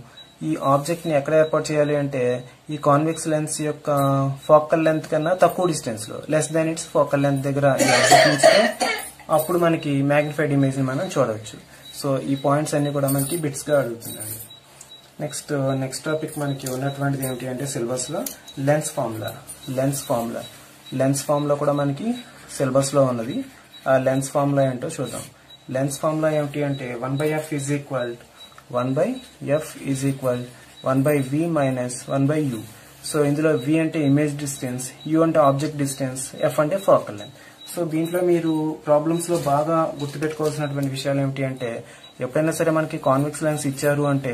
ఈ ఆబ్జెక్ట్ ని ఎక్కడ ఏర్పాటు చేయాలి అంటే ఈ కాన్వెక్స్ లెన్స్ యొక్క ఫోకల్ లెంత్ కన్నా తక్కువ డిస్టెన్స్ లో, less than it's focal length దగ్గర ఈ ఆబ్జెక్ట్ ఉంచితే అప్పుడు మనకి మ్యాగ్నిఫైడ్ ఇమేజ్ ని మనం చూడవచ్చు. సో ఈ పాయింట్స్ అన్ని కూడా మనకి బిట్స్ గా అడుగుతున్నాడు. నెక్స్ట్ టాపిక్ మనకి ఉన్నటువంటిది ఏమిటి అంటే సిలబస్ లో లెన్స్ ఫార్ములా కూడా మనకి సిలబస్ లో ఉన్నది. ఆ లెన్స్ ఫార్ములా ఏంటో చూద్దాం. లెన్స్ ఫార్ములా ఏమిటి అంటే 1/f is equal 1/v minus 1/u. So ఇందులో v అంటే ఇమేజ్ డిస్టెన్స్, u అంటే ఆబ్జెక్ట్ డిస్టెన్స్, f అంటే ఫోకల్ లెంత్. సో దీంట్లో మీరు ప్రాబ్లమ్స్ లో బాగా గుర్తుపెట్టుకోవాల్సినటువంటి విషయాలు ఏమిటి అంటే ఎప్పుడైనా సరే మనకి కాన్వెక్స్ లెన్స్ ఇచ్చారు అంటే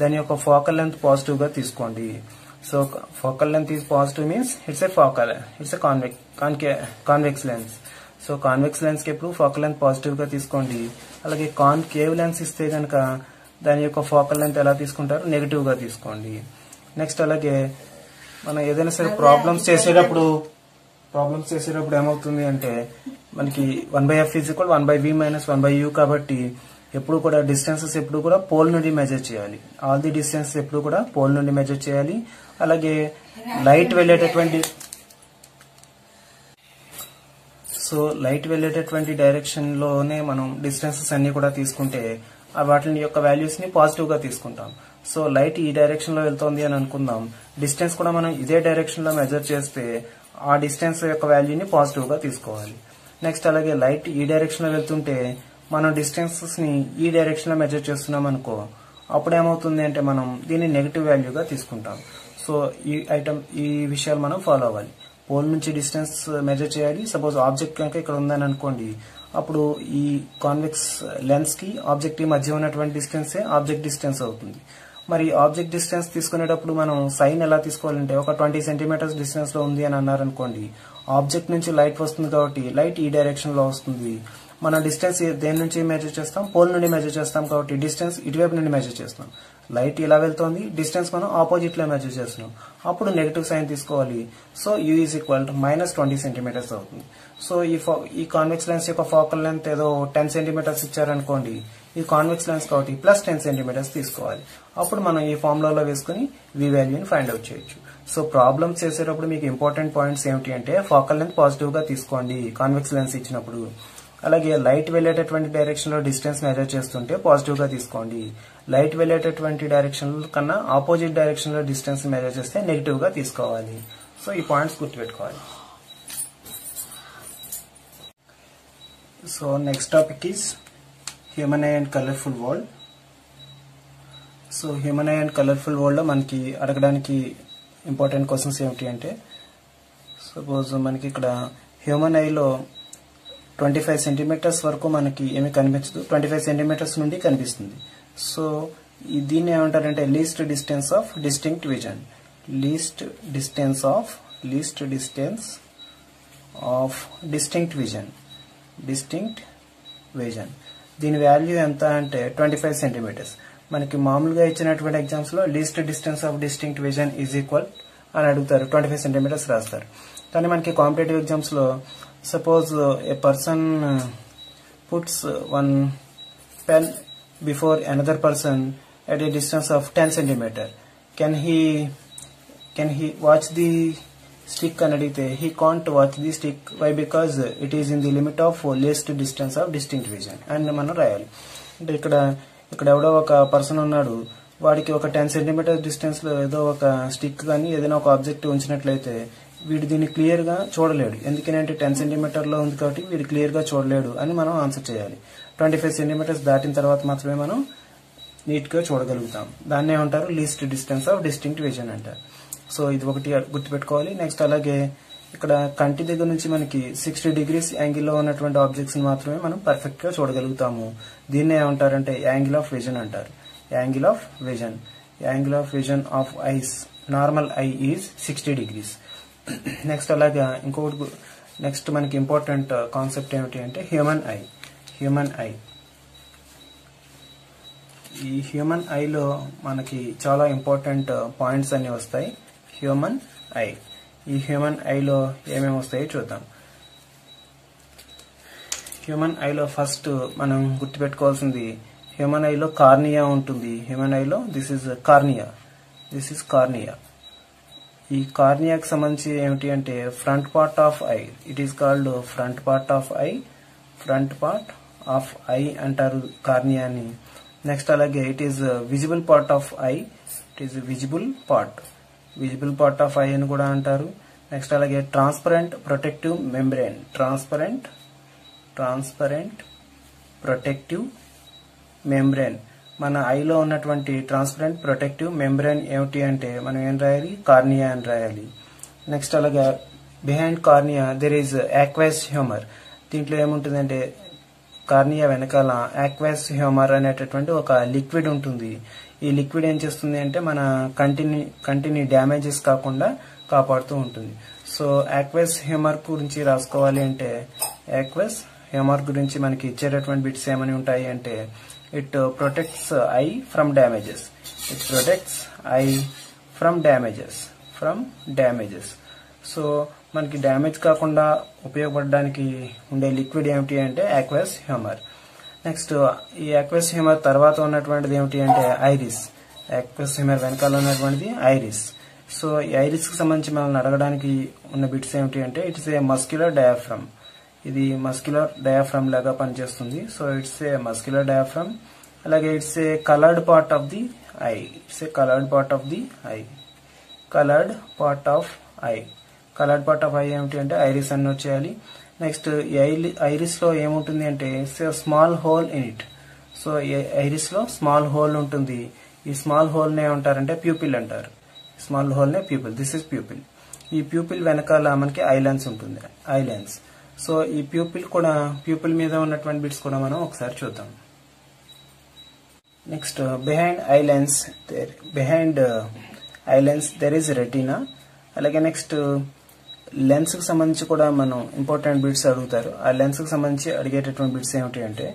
దాని యొక్క ఫోకల్ లెంత్ పాజిటివ్ గా తీసుకోండి. So focal length is positive means it's a convex lens. So convex lens కి ఎప్పుడు ఫోకల్ లెంత్ పాజిటివ్ గా తీసుకోండి. అలాగే కాన్కేవ్ లెన్స్ ఇస్తే కనుక దాని యొక్క ఫోకల్ లెంత్ ఎలా తీసుకుంటారు, నెగిటివ్ గా తీసుకోండి. నెక్స్ట్ అలాగే మనం ఏదైనా సరే ప్రాబ్లమ్స్ చేసేటప్పుడు ఏమవుతుంది అంటే మనకి 1/f is equal 1/v minus 1/u కాబట్టి ఎప్పుడు కూడా డిస్టెన్సెస్ ఎప్పుడు కూడా పోల్ నుండి మెజర్ చేయాలి. ఆల్ ది డిస్టెన్సెస్ ఎప్పుడు కూడా పోల్ నుండి మెజర్ చేయాలి. అలాగే లైట్ వెళ్ళేటటువంటి డైరెక్షన్ లోనే మనం డిస్టెన్సెస్ అన్ని కూడా తీసుకుంటే వాటి యొక్క వాల్యూస్ ని పాజిటివ్ గా తీసుకుంటాం. సో లైట్ ఈ డైరెక్షన్ లో వెళ్తోంది అని అనుకుందాం, డిస్టెన్స్ కూడా మనం ఇదే డైరెక్షన్ లో మెజర్ చేస్తే ఆ డిస్టెన్స్ యొక్క వాల్యూని పాజిటివ్ గా తీసుకోవాలి. నెక్స్ట్ అలాగే లైట్ ఈ డైరెక్షన్ లో వెళ్తుంటే మనం డిస్టెన్సెస్ ని ఈ డైరెక్షన్ లో మెజర్ చేస్తున్నాం అనుకో, అప్పుడు ఏమవుతుంది అంటే మనం దీన్ని నెగిటివ్ వాల్యూగా తీసుకుంటాం. సో ఈ విషయాలు మనం ఫాలో అవ్వాలి. పోల్ నుంచి డిస్టెన్స్ మెజర్ చేయాలి. సపోజ్ ఆబ్జెక్ట్ కనుక ఇక్కడ ఉందని అనుకోండి, అప్పుడు ఈ కాన్వెక్స్ లెన్స్ కి ఆబ్జెక్ట్ కి మధ్య ఉన్నటువంటి డిస్టెన్సే ఆబ్జెక్ట్ డిస్టెన్స్ అవుతుంది. మరి ఆబ్జెక్ట్ డిస్టెన్స్ తీసుకునేటప్పుడు మనం సైన్ ఎలా తీసుకోవాలంటే ఒక 20 సెంటీమీటర్స్ డిస్టెన్స్ లో ఉంది అని అన్నారనుకోండి, ఆబ్జెక్ట్ నుంచి లైట్ వస్తుంది కాబట్టి లైట్ ఈ డైరెక్షన్ లో వస్తుంది. మన డిస్టెన్స్ దేని నుంచి మెజర్ చేస్తాం, పోల్ నుండి మెజర్ చేస్తాం కాబట్టి డిస్టెన్స్ ఇటువైపు నుండి మెజర్ చేస్తాం. లైట్ ఇలా వెళ్తోంది, డిస్టెన్స్ మనం ఆపోజిట్ లో మెజర్ చేస్తున్నాం, అప్పుడు నెగిటివ్ సైన్ తీసుకోవాలి. So u is equal to -20 centimetres అవుతుంది. సో ఈ కాన్వెక్స్ లెన్స్ యొక్క ఫోకల్ లెంత్ ఏదో 10 సెంటీమీటర్స్ ఇచ్చారనుకోండి, ఈ కాన్వెక్స్ లెన్స్ కాబట్టి +10 సెంటీమీటర్స్ తీసుకోవాలి. అప్పుడు మనం ఈ ఫార్ములాలో వేసుకుని v వాల్యూని ఫైండ్ అవుట్ చేయొచ్చు. సో ప్రాబ్లమ్స్ చేసేటప్పుడు మీకు ఇంపార్టెంట్ పాయింట్స్ ఏమిటి అంటే ఫోకల్ లెంత్ పాజిటివ్ గా తీసుకోండి కాన్వెక్స్ లెన్స్ ఇచ్చినప్పుడు. అలాగే లైట్ వెళ్ళేటటువంటి డైరెక్షన్ లో డిస్టెన్స్ మెజర్ చేస్తుంటే పాజిటివ్ గా తీసుకోండి. లైట్ వెళ్ళేటటువంటి డైరెక్షన్ కన్నా ఆపోజిట్ డైరెక్షన్ లో డిస్టెన్స్ మెజర్ చేస్తే నెగిటివ్ గా తీసుకోవాలి. సో ఈ పాయింట్స్ గుర్తుపెట్టుకోవాలి. So next topic is human I and colourful world. So human I and colourful world లో మనకి అడగడానికి ఇంపార్టెంట్ క్వశ్చన్స్ ఏమిటి అంటే, సపోజ్ మనకి ఇక్కడ హ్యూమన్ ఐలో 25 సెంటీమీటర్స్ వరకు మనకి ఏమి కనిపించదు, 25 సెంటీమీటర్స్ నుండి కనిపిస్తుంది. సో దీన్ని ఏమంటారంటే least distance of distinct vision. Least distance of distinct vision. దీని వాల్యూ ఎంత అంటే 25 సెంటీమీటర్స్. మనకి మామూలుగా ఇచ్చినటువంటి ఎగ్జామ్స్ లో least distance of distinct vision is equal అని అడుగుతారు, 25 సెంటీమీటర్స్ రాస్తారు. కానీ మనకి కాంపిటేటివ్ ఎగ్జామ్స్ లో suppose a person puts one pen before another person at a distance of 10 centimeter, can he watch the stick అని అడిగితే he can't watch the stick. Why? Because it is in the limit of least distance of distinct vision అని మనం రాయాలి. అంటే ఇక్కడ ఎవడో ఒక person ఉన్నాడు, వాడికి ఒక 10 సెంటీమీటర్ డిస్టెన్స్ లో ఏదో ఒక స్టిక్ కానీ ఏదైనా ఒక ఆబ్జెక్ట్ ఉంచినట్లయితే వీడు దీన్ని క్లియర్ గా చూడలేడు. ఎందుకంటే 10 సెంటీమీటర్ లో ఉంది కాబట్టి వీడు క్లియర్ గా చూడలేడు అని మనం ఆన్సర్ చేయాలి. 25 సెంటీమీటర్స్ దాటిన తర్వాత మాత్రమే మనం నీట్ గా చూడగలుగుతాం. దాన్ని ఏమంటారు least distance of distinct vision అంటారు. సో ఇది ఒకటి గుర్తుపెట్టుకోవాలి. నెక్స్ట్ అలాగే ఇక్కడ కంటి దగ్గర నుంచి మనకి 60 degrees యాంగిల్లో ఉన్నటువంటి ఆబ్జెక్ట్స్ మాత్రమే మనం పర్ఫెక్ట్ గా చూడగలుగుతాము. దీన్ని ఏమంటారంటే యాంగిల్ ఆఫ్ విజన్ అంటారు. Angle of vision. Angle of vision of eyes, normal eye is 60 degrees. Next అలాగా ఇంకొకటి నెక్స్ట్ మనకి ఇంపార్టెంట్ కాన్సెప్ట్ ఏమిటి అంటే హ్యూమన్ ఐ. హ్యూమన్ ఐ, ఈ హ్యూమన్ ఐలో మనకి చాలా ఇంపార్టెంట్ పాయింట్స్ అన్ని వస్తాయి. హ్యూమన్ ఐ, ఈ హ్యూమన్ ఐలో ఏమేమి వస్తాయో చూద్దాం. హ్యూమన్ ఐలో ఫస్ట్ మనం గుర్తుపెట్టుకోవాల్సింది హ్యూమన్ ఐలో కార్నియా ఉంటుంది. హ్యూమన్ ఐలో this is cornea. This is cornea. ఈ కార్నియాకి సంబంధించి ఏమిటి అంటే front part of I. It is called front part of I. Front part of I అంటారు కార్నియాని. నెక్స్ట్ అలాగే it is visible part of I. It is visible part. Visible part of I అని కూడా అంటారు. Next అలాగే transparent protective membrane. Transparent protective membrane. మన ఐలో ఉన్నటువంటి transparent protective membrane ఏమిటి అంటే మనం ఏం రాయాలి? కార్నియా అని రాయాలి. నెక్స్ట్ అలాగే behind cornea there is aqueous humour. దీంట్లో ఏముంటుందంటే కార్నియా వెనకాల ఆక్వస్ హ్యూమర్ అనేటటువంటి ఒక లిక్విడ్ ఉంటుంది. ఈ లిక్విడ్ ఏం చేస్తుంది అంటే మన కంటిని డ్యామేజెస్ కాకుండా కాపాడుతూ ఉంటుంది. సో ఆక్వస్ హ్యూమర్ గురించి రాసుకోవాలి అంటే ఆక్వస్ హ్యూమర్ గురించి మనకి ఇచ్చేటటువంటి బిట్స్ ఏమని ఉంటాయి అంటే it protects I from damages. It protects I from damages. So మనకి డ్యామేజ్ కాకుండా ఉపయోగపడడానికి ఉండే లిక్విడ్ ఏమిటి అంటే ఆక్వస్ హ్యూమర్. నెక్స్ట్ ఈ ఆక్వస్ హ్యూమర్ తర్వాత ఉన్నటువంటిది ఏమిటి అంటే ఐరిస్. ఆక్వస్ హ్యూమర్ వెనకాల ఉన్నటువంటిది ఐరిస్. సో ఈ ఐరిస్ కి సంబంధించి మనల్ని అడగడానికి ఉన్న బిట్స్ ఏమిటి అంటే ఇట్స్ ఏ మస్క్యులర్ డయాఫ్రమ్. ఇది మస్క్యులర్ డయాఫ్రమ్ లాగా పనిచేస్తుంది. So it's a muscular diaphragm. అలాగే it's a coloured part of the eye. It's a coloured part of the eye. Coloured part of eye. Coloured part of eye ఏమిటి అంటే iris అని note చేయాలి. Next iris లో ఏముంటుంది అంటే small whole in it. So iris లో small whole ఉంటుంది. ఈ స్మాల్ హోల్ నే ఏమంటారంటే ప్యూపిల్ అంటారు. స్మాల్ హోల్ నే ప్యూపిల్. This is pupil. ఈ ప్యూపిల్ వెనకాల మనకి ఐలెన్స్ ఉంటుంది. ఐలెన్స్. సో ఈ ప్యూపిల్ మీద ఉన్నటువంటి బిట్స్ కూడా మనం ఒకసారి చూద్దాం. Next behind eye lens there is retina. అలాగే నెక్స్ట్ లెన్స్ కి సంబంధించి కూడా మనం ఇంపార్టెంట్ బిట్స్ అడుగుతారు. ఆ లెన్స్ కి సంబంధించి అడిగేటటువంటి బిట్స్ ఏమిటి అంటే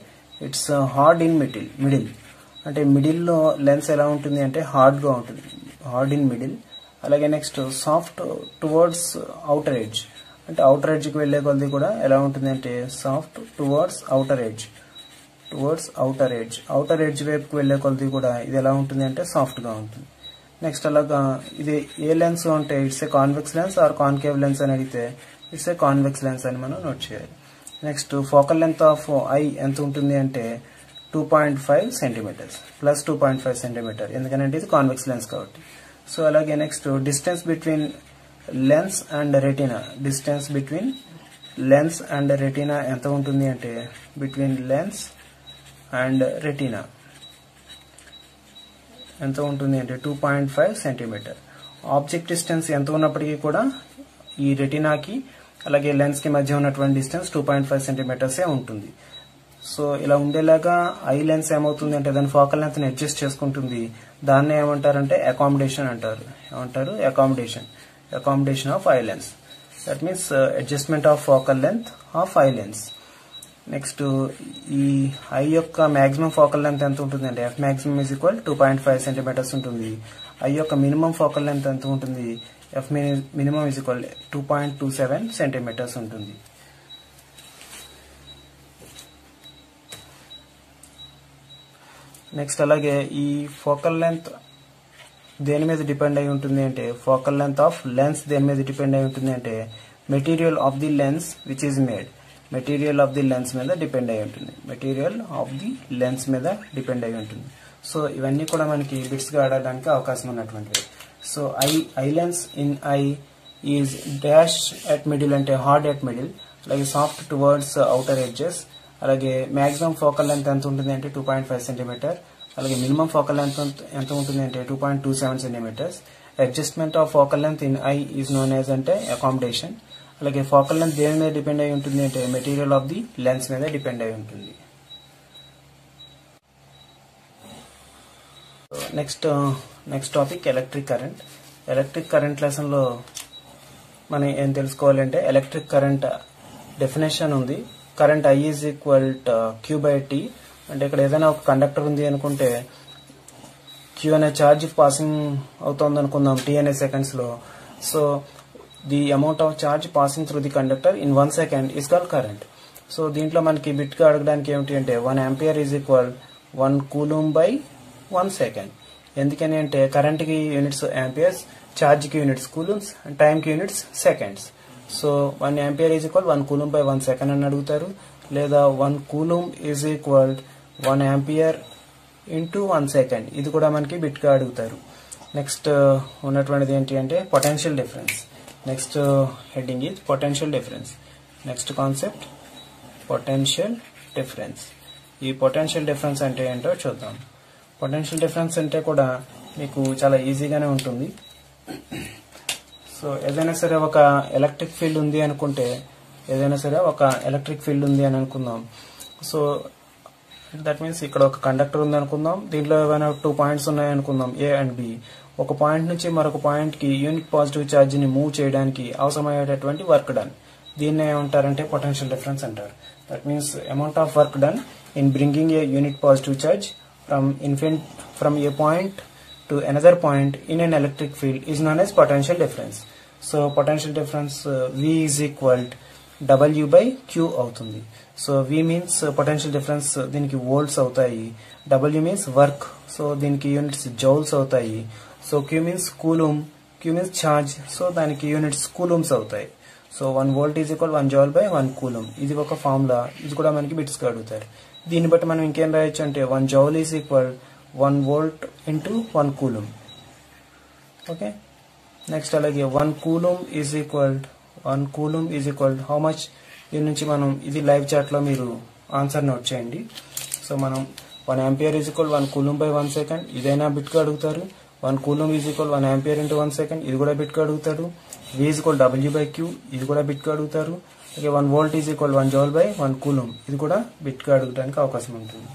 ఇట్స్ హార్డ్ ఇన్ మిడిల్. అంటే మిడిల్ లో లెన్స్ ఎలా ఉంటుంది అంటే హార్డ్ గా ఉంటుంది. Hard in middle. అలాగే next soft towards outer edge. అంటే అవుటర్ ఎడ్జ్ కి వెళ్లే కొద్ది కూడా ఎలా ఉంటుంది అంటే soft towards outer edge. Outer edge వైపుకి వెళ్లే కొద్ది కూడా ఇది ఎలా ఉంటుంది అంటే సాఫ్ట్ గా ఉంటుంది. నెక్స్ట్ అలాగా ఇది ఏ లెన్స్ అంటే it's a convex lens or concave lens అని అడిగితే ఇట్స్ ఏ కాన్వెక్స్ లెన్స్ అని మనం నోట్ చేయాలి. Next focal length of I ఎంత ఉంటుంది అంటే 2.5 సెంటీమీటర్స్ ప్లస్ 2.5 సెంటీమీటర్. ఎందుకంటే ఇది కాన్వెక్స్ లెన్స్ కాబట్టి. సో అలాగే next distance between lens and retina. Distance between lens and retina ఎంత ఉంటుంది అంటే బిట్వీన్ లెన్స్ అండ్ రెటీనా ఎంత ఉంటుంది అంటే 2.5 సెంటీమీటర్. ఆబ్జెక్ట్ డిస్టెన్స్ ఎంత ఉన్నప్పటికీ కూడా ఈ రెటీనాకి అలాగే లెన్స్ కి మధ్య ఉన్నటువంటి డిస్టెన్స్ 2.5 సెంటీమీటర్సే ఉంటుంది. సో ఇలా ఉండేలాగా ఐ లెన్స్ ఏమవుతుంది అంటే దాని ఫోకల్ లెంత్ ని అడ్జస్ట్ చేసుకుంటుంది. దాన్ని ఏమంటారంటే అకామిడేషన్ అంటారు. ఏమంటారు? Accommodation of eye lens. That means adjustment of focal length of eye lens. Next ఈ ఐ యొక్క మాక్సిమం ఫోకల్ లెంత్ ఎంత ఉంటుంది అంటే F maximum is equal 2.5 centimetres ఉంటుంది. ఐ యొక్క మినిమం ఫోకల్ లెంత్ ఎంత ఉంటుంది? F minimum is equal 2.27 centimetres ఉంటుంది. నెక్స్ట్ అలాగే ఈ ఫోకల్ లెంత్ దేని మీద డిపెండ్ అయి ఉంటుంది అంటే ఫోకల్ లెంత్ ఆఫ్ లెన్స్ దేని మీద డిపెండ్ అయి ఉంటుంది అంటే material of the lens which is made. Material of the lens మీద డిపెండ్ అయి ఉంటుంది. మెటీరియల్ ఆఫ్ ది లెన్స్ మీద డిపెండ్ అయి ఉంటుంది. సో ఇవన్నీ కూడా మనకి బిట్స్ గా ఆడడానికి అవకాశం ఉన్నటువంటివి. So eye lens in eye is dash at middle అంటే హార్డ్ అట్ మిడిల్. అలాగే సాఫ్ట్ టువర్డ్స్ అవుటర్ ఎడ్జెస్. అలాగే మాక్సిమం ఫోకల్ లెంత్ ఎంత ఉంటుంది అంటే 2.5 సెంటీమీటర్. అలాగే మినిమం ఫోకల్ లెంత్ ఎంత ఉంటుంది అంటే 2.27 centimetres. Adjustment of focal length in eye is known as అంటే అకామిడేషన్. అలాగే ఫోకల్ లెంత్ దేని మీద డిపెండ్ అయి ఉంటుంది అంటే మెటీరియల్ ఆఫ్ ది లెన్స్ మీద డిపెండ్ అయి ఉంటుంది. Next topic electric current. Electric current lesson లో మనం ఏం తెలుసుకోవాలంటే ఎలక్ట్రిక్ కరెంట్ డెఫినేషన్ ఉంది. Current I is equal Q/T. అంటే ఇక్కడ ఏదైనా ఒక కండక్టర్ ఉంది అనుకుంటే Q అనే ఛార్జ్ పాసింగ్ అవుతుంది అనుకుందాం T అనే సెకండ్స్ లో. So the amount of charge passing through the conductor in 1 second is called current. So దీంట్లో మనకి బిట్ గా అడగడానికి ఏమిటి అంటే 1 ampere is equal 1 coulomb by 1 second. ఎందుకని అంటే కరెంట్ కి యూనిట్స్ ఆంపియర్స్, ఛార్జ్ కి యూనిట్స్ కూలూమ్స్, అండ్ టైం కి units seconds. So 1 ampere is equal 1 coulomb by 1 second అని అడుగుతారు, లేదా 1 coulomb is equal 1 ampere into 1 second. ఇది కూడా మనకి బిట్ గా అడుగుతారు. నెక్స్ట్ ఉన్నటువంటిది ఏంటి అంటే potential difference. Next heading is potential difference. Next concept potential difference. ఈ పొటెన్షియల్ డిఫరెన్స్ అంటే ఏంటో చూద్దాం. పొటెన్షియల్ డిఫరెన్స్ అంటే కూడా మీకు చాలా ఈజీగానే ఉంటుంది. సో ఏదైనా సరే ఒక ఎలక్ట్రిక్ ఫీల్డ్ ఉంది అనుకుంటే, అనుకుందాం. సో దట్ మీన్స్ ఇక్కడ ఒక కండక్టర్ ఉంది అనుకుందాం, దీంట్లో ఏమైనా 2 పాయింట్స్ ఉన్నాయి అనుకుందాం, A అండ్ B. ఒక పాయింట్ నుంచి మరొక పాయింట్ కి యూనిట్ పాజిటివ్ ఛార్జ్ ని మూవ్ చేయడానికి అవసరమయ్యేటటువంటి వర్క్ డన్, దీన్ని ఏమంటారంటే పొటెన్షియల్ డిఫరెన్స్ అంటారు. That means amount of work done in bringing A unit positive charge from a point to another point in an electric field is known as potential difference. So potential difference V is equal W by Q అవుతుంది. So V means potential difference, దీనికి volts అవుతాయి. W means work, so దీనికి units joules అవుతాయి. So Q means coulomb, Q means charge, so దానికి units coulombs అవుతాయి. So 1 volt is equal 1 joule by 1 coulomb. ఇది ఒక formula, ఇది కూడా మనకి బిట్స్ గా అడుగుతారు. దీన్ని బట్టి మనం ఇంకేం రాయొచ్చు అంటే 1 joule is equal 1 volt into 1 coulomb. Okay, next అలాగే 1 coulomb is equal how much? దీని నుంచి మనం ఇది లైవ్ చాట్ లో మీరు ఆన్సర్ నోట్ చేయండి. సో మనం 1 ampere is equal 1 coulomb by 1 second, ఇదైనా బిట్ గా అడుగుతారు. 1 coulomb is equal 1 ampere into 1 second, ఇది కూడా బిట్ గా అడుగుతారు. V is equal W by Q, ఇది కూడా బిట్ గా అడుగుతారు. అలాగే 1 volt is equal 1 joule by 1 coulomb, ఇది కూడా బిట్ గా అడగడానికి అవకాశం ఉంటుంది.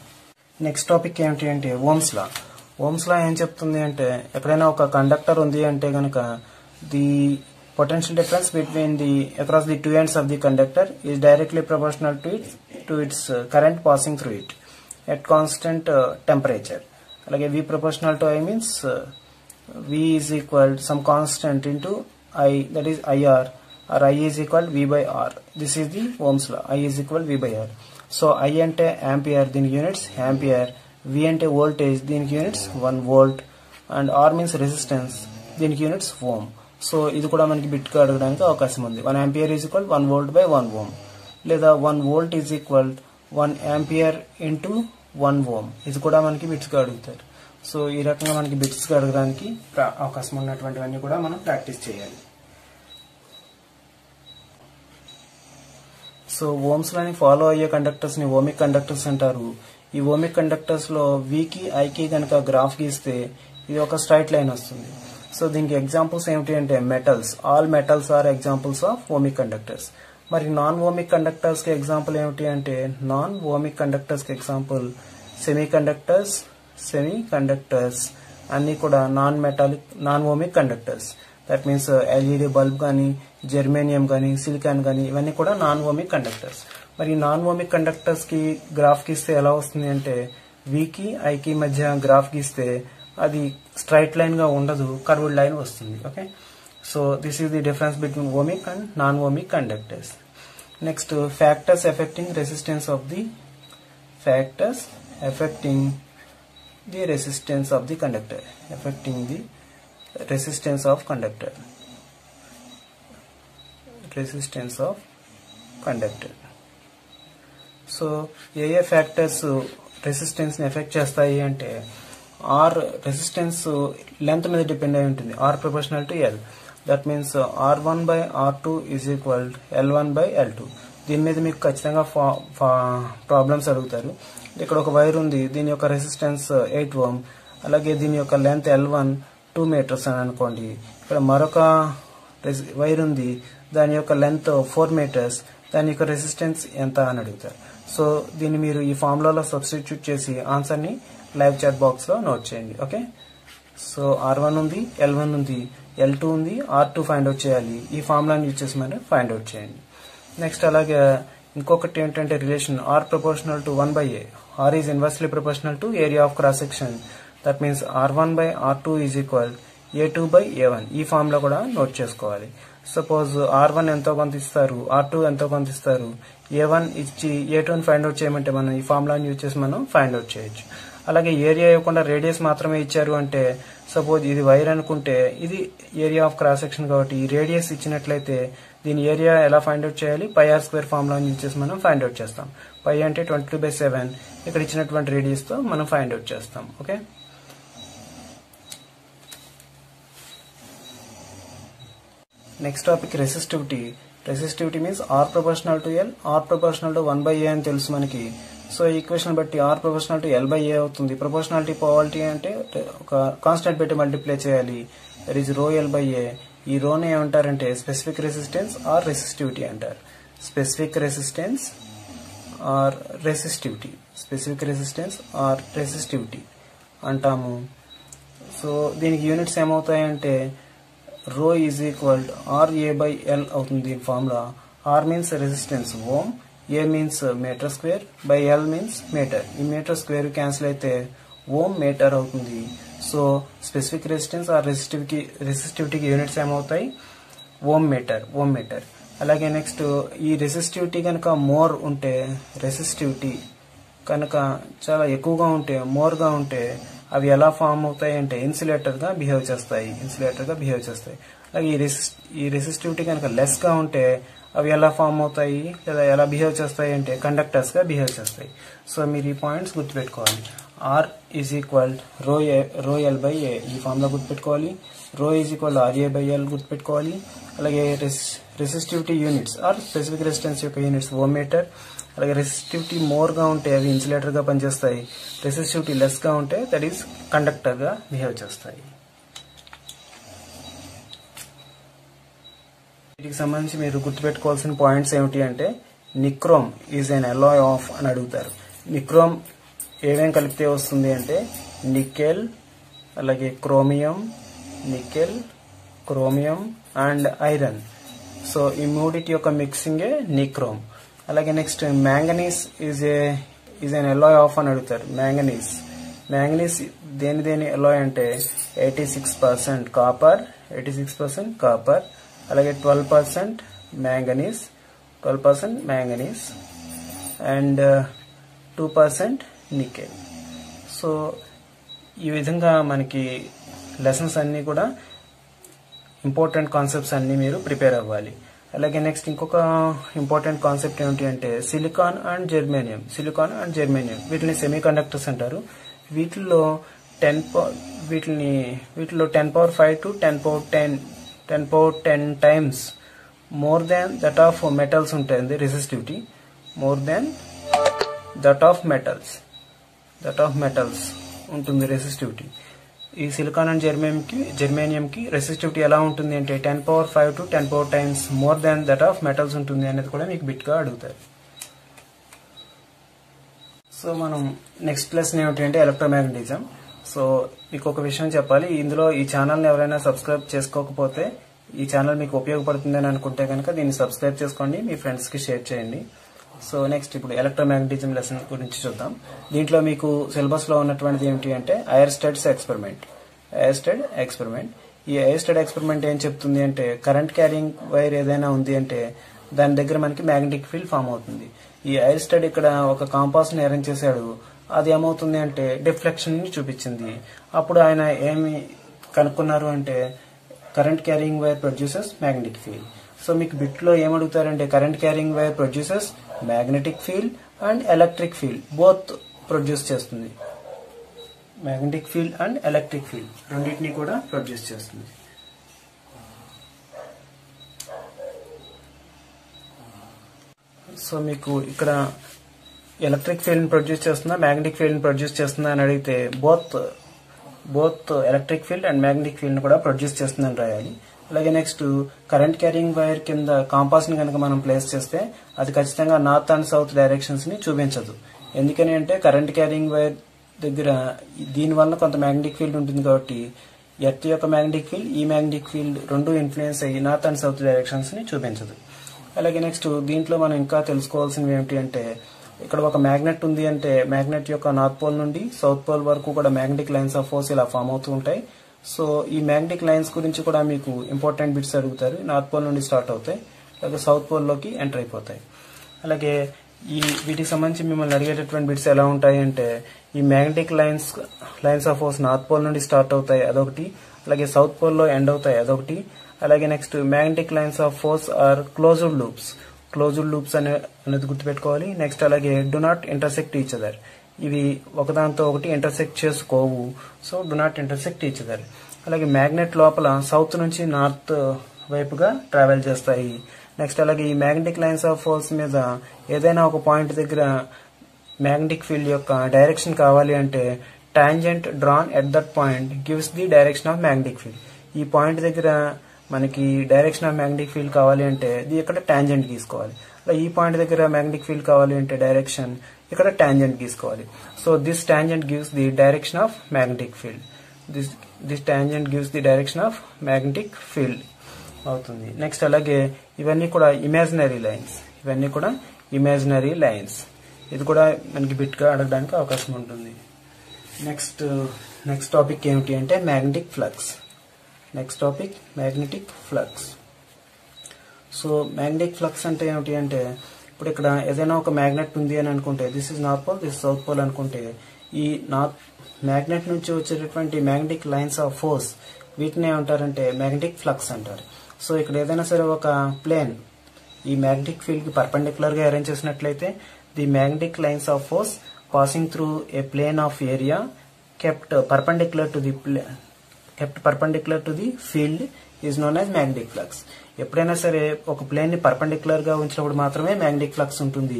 నెక్స్ట్ టాపిక్ ఏంటి అంటే ఓమ్స్ లా. ఓమ్స్ లా ఏం చెప్తుంది అంటే ఎక్కడైనా ఒక కండక్టర్ ఉంది అంటే గనక the potential difference between the across the 2 ends of the conductor is directly proportional to its current passing through it at constant temperature. అలాగే V proportional to I means V is equal some constant into I, that is IR, or I is equal V by R. This is the Ohm's law. I is equal V by R. So I అంటే ampere, దీనికి units ampere. V అంటే voltage, దీనికి units 1 volt. And R means resistance, దీనికి units ohm. So ఇది కూడా మనకి bit గా అడగడానికి అవకాశం ఉంది. 1 ampere is equal 1 volt by 1 ohm, లేదా 1 volt is equal 1 ampere into 1 ohm. ఇది కూడా మనకి బిట్స్ గా అడుగుతారు. సో ఈ రకంగా మనకి బిట్స్ గా అడగడానికి అవకాశం ఉన్నటువంటివన్నీ కూడా మనం ప్రాక్టీస్ చేయాలి. సో ఓమ్స్ లోని ఫాలో అయ్యే కండక్టర్స్ ని ఓమిక్ కండక్టర్స్ అంటారు. ఈ ఓమిక్ కండక్టర్స్ లో V కి I కి కనుక గ్రాఫ్ గీస్తే ఇది ఒక స్ట్రైట్ లైన్ వస్తుంది. సో దీనికి ఎగ్జాంపుల్స్ ఏమిటి అంటే metals, all metals are examples of ohmic conductors. మరి నాన్ ఓమిక్ కండక్టర్స్ కి ఎగ్జాంపుల్ ఏమిటి అంటే నాన్ ఓమిక్ కండక్టర్స్ కి ఎగ్జాంపుల్ సెమీ కండక్టర్స్ అన్ని కూడా non ohmic conductors. That means LED bulb కానీ, జెర్మేనియం కానీ, సిలికాన్ కానీ, ఇవన్నీ కూడా నాన్ ఓమిక్ కండక్టర్స్. మరి నాన్ ఓమిక్ కండక్టర్స్ కి గ్రాఫ్ గీస్తే ఎలా వస్తుంది అంటే V కి I కి మధ్య గ్రాఫ్ గీస్తే అది స్ట్రైట్ లైన్ గా ఉండదు, కర్వ్డ్ లైన్ వస్తుంది. Okay, so this is the difference between ohmic and non ohmic conductors. Next factors effecting resistance of the resistance of the conductor, affecting the resistance of conductor. So A factors resistance ని effect చేస్తాయి అంటే are resistance length మీద depend అయి ఉంటుంది, R proportional to L. That means R1 by R2 is equal L1 by L2. దీని మీద మీకు ఖచ్చితంగా ప్రాబ్లమ్స్ అడుగుతారు. ఇక్కడ ఒక వైర్ ఉంది, దీని యొక్క రెసిస్టెన్స్ 8 ఓం, అలాగే దీని యొక్క లెంత్ L1 2 మీటర్స్ అని అనుకోండి. ఇక్కడ మరొక వైర్ ఉంది, దాని యొక్క లెంత్ 4 మీటర్స్, దాని యొక్క రెసిస్టెన్స్ ఎంత అని అడుగుతారు. సో దీన్ని మీరు ఈ ఫార్ములాలో సబ్స్టిట్యూట్ చేసి ఆన్సర్ని లైవ్ చాట్ బాక్స్లో నోట్ చేయండి. ఓకే, సో R1 ఉంది, L1 ఉంది, L2 ఉంది, R2 ఫైండ్ అవుట్ చేయాలి. ఈ ఫార్ములాని యూజ్ చేసి మనం ఫైండ్ అవుట్ చేయండి. నెక్స్ట్ అలాగే ఇంకొకటి ఏంటంటే relation R proportional to 1/A. R is inversely proportional to area of cross section. That means R1/R2 is equal A2/A1. ఈ ఫార్ములా కూడా నోట్ చేసుకోవాలి. సపోజ్ R1 ఎంతో కొంత ఇస్తారు, R2 ఎంతో కొంత ఇస్తారు, A1 ఇచ్చి A2ని ఫైండ్ అవుట్ చేయమంటే మనం ఈ ఫార్ములాని యూజ్ చేసి మనం ఫైండ్ అవుట్ చేయొచ్చు. అలాగే ఏరియా ఇవ్వకుండా రేడియస్ మాత్రమే ఇచ్చారు అంటే, సపోజ్ ఇది వైర్ అనుకుంటే ఇది ఏరియా ఆఫ్ క్రాస్ సెక్షన్ కాబట్టి ఈ రేడియస్ ఇచ్చినట్లయితే దీని ఏరియా ఎలా ఫైండ్ అవుట్ చేయాలి? πr² ఫార్ములాని యూజ్ చేసి మనం ఫైండ్ అవుట్ చేస్తాం. π అంటే 22/7, ఇక్కడ ఇచ్చినటువంటి రేడియస్ తో మనం ఫైండ్ అవుట్ చేస్తాం. Okay, next topic resistivity. Resistivity means R proportional to L, R proportional to 1/A అని తెలుసు మనకి. సో ఈక్వేషన్ బట్టి R ప్రపోర్షనల్ టు L/A అవుతుంది. ప్రపోర్షనాలిటీ పోవాలిటీ అంటే ఒక కాన్స్టెంట్ పెట్టి మల్టిప్లై చేయాలి. That is ρL/A. ఈ రోని ఏమంటారంటే స్పెసిఫిక్ రెసిస్టెన్స్ ఆర్ రెసిస్టివిటీ అంటారు. Specific resistance or resistivity, specific resistance or resistivity అంటాము. సో దీనికి యూనిట్స్ ఏమవుతాయంటే ρ ఈజ్ ఈక్వల్ RA/L అవుతుంది. దీని formula R means resistance ohm, A means metre square, by L means metre. ఈ మీటర్ స్క్వేర్ క్యాన్సిల్ అయితే ohm metre అవుతుంది. So specific resistance or రెసిస్టివిటీకి units ఏమవుతాయి? Ohm metre. అలాగే నెక్స్ట్ ఈ రెసిస్టివిటీ కనుక మోర్ ఉంటే, రెసిస్టివిటీ కనుక చాలా ఎక్కువగా ఉంటే, మోర్గా ఉంటే అవి ఎలా ఫామ్ అవుతాయి అంటే ఇన్సులేటర్ గా బిహేవ్ చేస్తాయి. అలాగే ఈ రెసిస్టివిటీ కనుక లెస్ గా ఉంటే అవి ఎలా ఫామ్ అవుతాయి లేదా ఎలా బిహేవ్ చేస్తాయి అంటే కండక్టర్స్ గా బిహేవ్ చేస్తాయి. సో మీరు ఈ పాయింట్స్ గుర్తుపెట్టుకోవాలి. R ఈజ్ ఈక్వల్ ρL/A ఈ ఫార్ములా గుర్తుపెట్టుకోవాలి. ρ ఈజ్ ఈక్వల్ RA/L గుర్తుపెట్టుకోవాలి. అలాగే resistivity units or specific resistance యొక్క యూనిట్స్ ఓమ్ మీటర్. అలాగే రెసిస్టివిటీ మోర్ గా ఉంటే అవి ఇన్సులేటర్ గా పనిచేస్తాయి. రెసిస్టివిటీ లెస్ గా ఉంటే దట్ ఈస్ కండక్టర్ గా బిహేవ్ చేస్తాయి. వీటికి సంబంధించి మీరు గుర్తుపెట్టుకోవాల్సిన పాయింట్స్ ఏమిటి అంటే nichrome is an Alai of అని అడుగుతారు. నిక్రోమ్ ఏమేం కలిపితే వస్తుంది అంటే నికెల్, అలాగే chromium, nickel, chromium and iron. So ఈ మూడిటి యొక్క మిక్సింగే నిక్రోమ్. అలాగే next manganese is an Alai of అని అడుగుతారు. మ్యాంగనీస్ దేని అలాయ్ అంటే 86% కాపర్, అలాగే 12% మ్యాంగనీస్ అండ్ 2% నికెల్. సో ఈ విధంగా మనకి లెసన్స్ అన్ని కూడా ఇంపార్టెంట్ కాన్సెప్ట్స్ అన్ని మీరు ప్రిపేర్ అవ్వాలి. అలాగే నెక్స్ట్ ఇంకొక ఇంపార్టెంట్ కాన్సెప్ట్ ఏమిటి అంటే సిలికాన్ అండ్ జెర్మేనియం. వీటిని సెమీ కండక్టర్స్ అంటారు. వీటిలో 10⁵ to 10⁻10 times more than that of metals ఉంటుంది resistivity, more than that of metals ఉంటుంది రెసిస్టివిటీ. ఈ సిలికాన్ అండ్ జెర్మేనియం కి రెసిస్టివిటీ ఎలా ఉంటుంది అంటే 10⁵ to 10 times more than that of metals ఉంటుంది అనేది కూడా మీకు బిట్ గా అడుగుతారు. సో మనం నెక్స్ట్ లెసన్ ఏమిటి అంటే ఎలక్ట్రోమాగ్నెటిజం. సో మీకు ఒక విషయం చెప్పాలి, ఇందులో ఈ ఛానల్ని ఎవరైనా సబ్స్క్రైబ్ చేసుకోకపోతే ఈ ఛానల్ మీకు ఉపయోగపడుతుందని అనుకుంటే కనుక దీన్ని సబ్స్క్రైబ్ చేసుకోండి, మీ ఫ్రెండ్స్ కి షేర్ చేయండి. సో నెక్స్ట్ ఇప్పుడు ఎలక్ట్రోమాగ్నెటిజం లెసన్ గురించి చూద్దాం. దీంట్లో మీకు సిలబస్ లో ఉన్నటువంటిది ఏమిటి అంటే ఐర్స్టెడ్ ఎక్స్పెరిమెంట్. ఈ ఐర్స్టెడ్ ఎక్స్పెరిమెంట్ ఏం చెప్తుంది అంటే కరెంట్ క్యారింగ్ వైర్ ఏదైనా ఉంది అంటే దాని దగ్గర మనకి మ్యాగ్నెటిక్ ఫీల్డ్ ఫామ్ అవుతుంది. ఈ ఐర్స్టెడ్ ఇక్కడ ఒక కాంపాస్ ని అరేంజ్ చేశాడు. అది ఏమవుతుంది అంటే డిఫ్లెక్షన్ ని చూపించింది. అప్పుడు ఆయన ఏమి కనుక్కున్నారు అంటే current carrying wire produces magnetic field. So మీకు బిట్ లో ఏమడుగుతారంటే current carrying wire produces magnetic field and electric field both produce చేస్తుంది. Magnetic field and electric field రెండింటినీ కూడా ప్రొడ్యూస్ చేస్తుంది. సో మీకు ఇక్కడ ఎలక్ట్రిక్ ఫీల్డ్ ప్రొడ్యూస్ చేస్తుందా మ్యాగ్నెటిక్ ఫీల్డ్ ప్రొడ్యూస్ చేస్తుందా అని అడిగితే both electric field and magnetic field కూడా ప్రొడ్యూస్ చేస్తుందని రాయాలి. అలాగే నెక్స్ట్ కరెంట్ క్యారింగ్ వైర్ కింద కాంపాస్ ని కనుక మనం ప్లేస్ చేస్తే అది ఖచ్చితంగా నార్త్ అండ్ సౌత్ డైరెక్షన్స్ ని చూపించదు. ఎందుకని అంటే కరెంట్ క్యారింగ్ వైర్ దగ్గర దీని వల్ల కొంత మ్యాగ్నెటిక్ ఫీల్డ్ ఉంటుంది కాబట్టి ఎర్త్ యొక్క మ్యాగ్నెటిక్ ఫీల్డ్ ఈ మ్యాగ్నెటిక్ ఫీల్డ్ రెండు ఇన్ఫ్లుయెన్స్ అయ్యి నార్త్ అండ్ సౌత్ డైరెక్షన్స్ ని చూపించదు. అలాగే నెక్స్ట్ దీంట్లో మనం ఇంకా తెలుసుకోవాల్సినవి ఏమిటి అంటే ఇక్కడ ఒక మ్యాగ్నెట్ ఉంది అంటే మ్యాగ్నెట్ యొక్క నార్త్ పోల్ నుండి సౌత్ పోల్ వరకు కూడా మ్యాగ్నెటిక్ లైన్స్ ఆఫ్ ఫోర్స్ ఇలా ఫామ్ అవుతూ ఉంటాయి. సో ఈ మ్యాగ్నెటిక్ లైన్స్ గురించి కూడా మీకు ఇంపార్టెంట్ బిట్స్ అడుగుతారు. నార్త్ పోల్ నుండి స్టార్ట్ అవుతాయి, అలాగే సౌత్ పోల్ లోకి ఎంటర్ అయిపోతాయి. అలాగే వీటికి సంబంధించి మిమ్మల్ని అడిగేటటువంటి బిట్స్ ఎలా ఉంటాయి అంటే ఈ magnetic lines of force north pole నుండి స్టార్ట్ అవుతాయి అదొకటి, అలాగే సౌత్ పోల్ లో ఎండ్ అవుతాయి అదొకటి. అలాగే next magnetic lines of force are closed loops అనేది గుర్తుపెట్టుకోవాలి. నెక్స్ట్ అలాగే do not intersect each other, ఇవి ఒకదాంతో ఒకటి ఇంటర్సెక్ట్ చేసుకోవు, so do not intersect each other. అలాగే మ్యాగ్నెట్ లోపల సౌత్ నుంచి నార్త్ వైపుగా ట్రావెల్ చేస్తాయి. నెక్స్ట్ అలాగే ఈ మ్యాగ్నెటిక్ లైన్స్ ఆఫ్ ఫోర్స్ మీద ఏదైనా ఒక పాయింట్ దగ్గర మ్యాగ్నెటిక్ ఫీల్డ్ యొక్క డైరెక్షన్ కావాలి అంటే tangent drawn at that point gives the direction of magnetic field. ఈ పాయింట్ దగ్గర మనకి డైరెక్షన్ ఆఫ్ మ్యాగ్నెటిక్ ఫీల్డ్ కావాలి అంటే ఇక్కడ టాంజెంట్ గీసుకోవాలి. అలా ఈ పాయింట్ దగ్గర మ్యాగ్నెటిక్ ఫీల్డ్ కావాలి అంటే డైరెక్షన్ ఇక్కడ టాంజెంట్ గీసుకోవాలి. So this tangent gives the direction of magnetic field. This tangent gives the direction of magnetic field అవుతుంది. నెక్స్ట్ అలాగే ఇవన్నీ కూడా ఇమాజినరీ లైన్స్, ఇది కూడా మనకి బిట్ గా అడగడానికి అవకాశం ఉంటుంది. నెక్స్ట్ టాపిక్ ఏమిటి అంటే magnetic flux. So magnetic flux అంటే ఏమిటి అంటే ఇప్పుడు ఇక్కడ ఏదైనా ఒక మ్యాగ్నెట్ ఉంది అని అనుకుంటే this is north pole, this south pole అనుకుంటే ఈ మ్యాగ్నెట్ నుంచి వచ్చేటటువంటి మ్యాగ్నెటిక్ లైన్స్ ఆఫ్ ఫోర్స్ వీటిని ఏమంటారంటే మ్యాగ్నెటిక్ ఫ్లక్స్ అంటారు. సో ఇక్కడ ఏదైనా సరే ఒక ప్లేన్ ఈ మ్యాగ్నెటిక్ ఫీల్డ్ కి పర్పెండిక్యులర్ గా అరేంజ్ చేసినట్లయితే the magnetic lines of force passing through a plane of area kept perpendicular to the field is known as magnetic flux. ఎప్పుడైనా సరే ఒక ప్లేన్ ని పర్పెండిక్యులర్ గా ఉంచినప్పుడు మాత్రమే మ్యాగ్నెటిక్ ఫ్లక్స్ ఉంటుంది,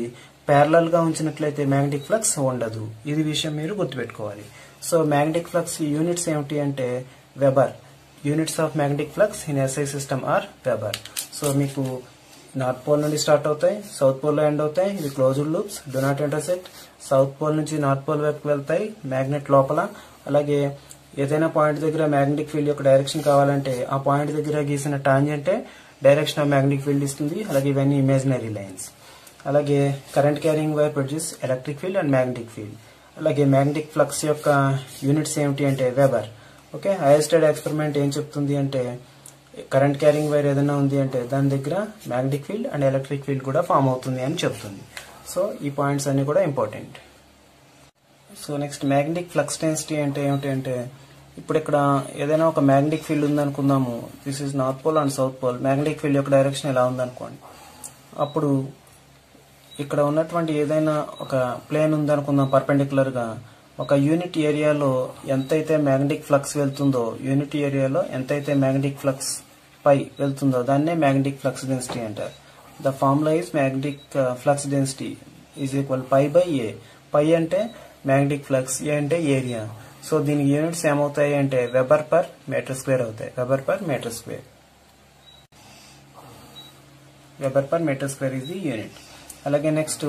ప్యారలల్ గా ఉంచినట్లయితే మ్యాగ్నెటిక్ ఫ్లక్స్ ఉండదు. ఇది విషయం మీరు గుర్తుపెట్టుకోవాలి. సో మ్యాగ్నెటిక్ ఫ్లక్స్ యూనిట్స్ ఏమిటి అంటే weber. Units of magnetic flux in SI system or weber. So మీకు నార్త్ పోల్ నుండి స్టార్ట్ అవుతాయి, సౌత్ పోల్ లో ఎండ్ అవుతాయి, ఇవి closed loops, do not intersect. South pole నుంచి నార్త్ పోల్ వైపు వెళ్తాయి మ్యాగ్నెట్ లోపల. అలాగే ఏదైనా పాయింట్ దగ్గర మ్యాగ్నెటిక్ ఫీల్డ్ యొక్క డైరెక్షన్ కావాలంటే ఆ పాయింట్ దగ్గర గీసిన టాంజెంటే డైరెక్షన్ ఆఫ్ మ్యాగ్నెటిక్ ఫీల్డ్ ఇస్తుంది. అలాగే ఇవన్నీ ఇమాజినరీ లైన్స్. అలాగే current carrying wire produce electric field and magnetic field. అలాగే మ్యాగ్నెటిక్ ఫ్లక్స్ యొక్క యూనిట్స్ ఏమిటి అంటే వెబర్. ఓకే, హైయెస్టెడ్ ఎక్స్పెరిమెంట్ ఏం చెప్తుంది అంటే కరెంట్ క్యారింగ్ వైర్ ఏదైనా ఉంది అంటే దాని దగ్గర magnetic field and electric field కూడా ఫామ్ అవుతుంది అని చెప్తుంది. సో ఈ పాయింట్స్ అన్ని కూడా important. So next magnetic flux density అంటే ఏమిటి అంటే ఇప్పుడు ఇక్కడ ఏదైనా ఒక మ్యాగ్నెటిక్ ఫీల్డ్ ఉందనుకుందాము, this is north pole and south pole. Magnetic field యొక్క డైరెక్షన్ ఎలా ఉందనుకోండి, అప్పుడు ఇక్కడ ఉన్నటువంటి ఏదైనా ఒక ప్లేన్ ఉందనుకుందాం పర్పెండిక్యులర్ గా, ఒక యూనిట్ ఏరియాలో ఎంతైతే మ్యాగ్నెటిక్ ఫ్లక్స్ వెళ్తుందో మ్యాగ్నెటిక్ ఫ్లక్స్ పై వెళ్తుందో దాన్నే మ్యాగ్నెటిక్ ఫ్లక్స్ డెన్సిటీ అంటారు. The formula is magnetic flux density is equal phi by A. Phi అంటే మ్యాగ్నెటిక్ ఫ్లక్స్, ఏ అంటే ఏరియా. సో దీని యూనిట్స్ ఏమవుతాయి అంటే వెబర్ పర్ మీటర్ స్క్వేర్ అవుతాయి. Weber per metre square is the unit. అలాగే next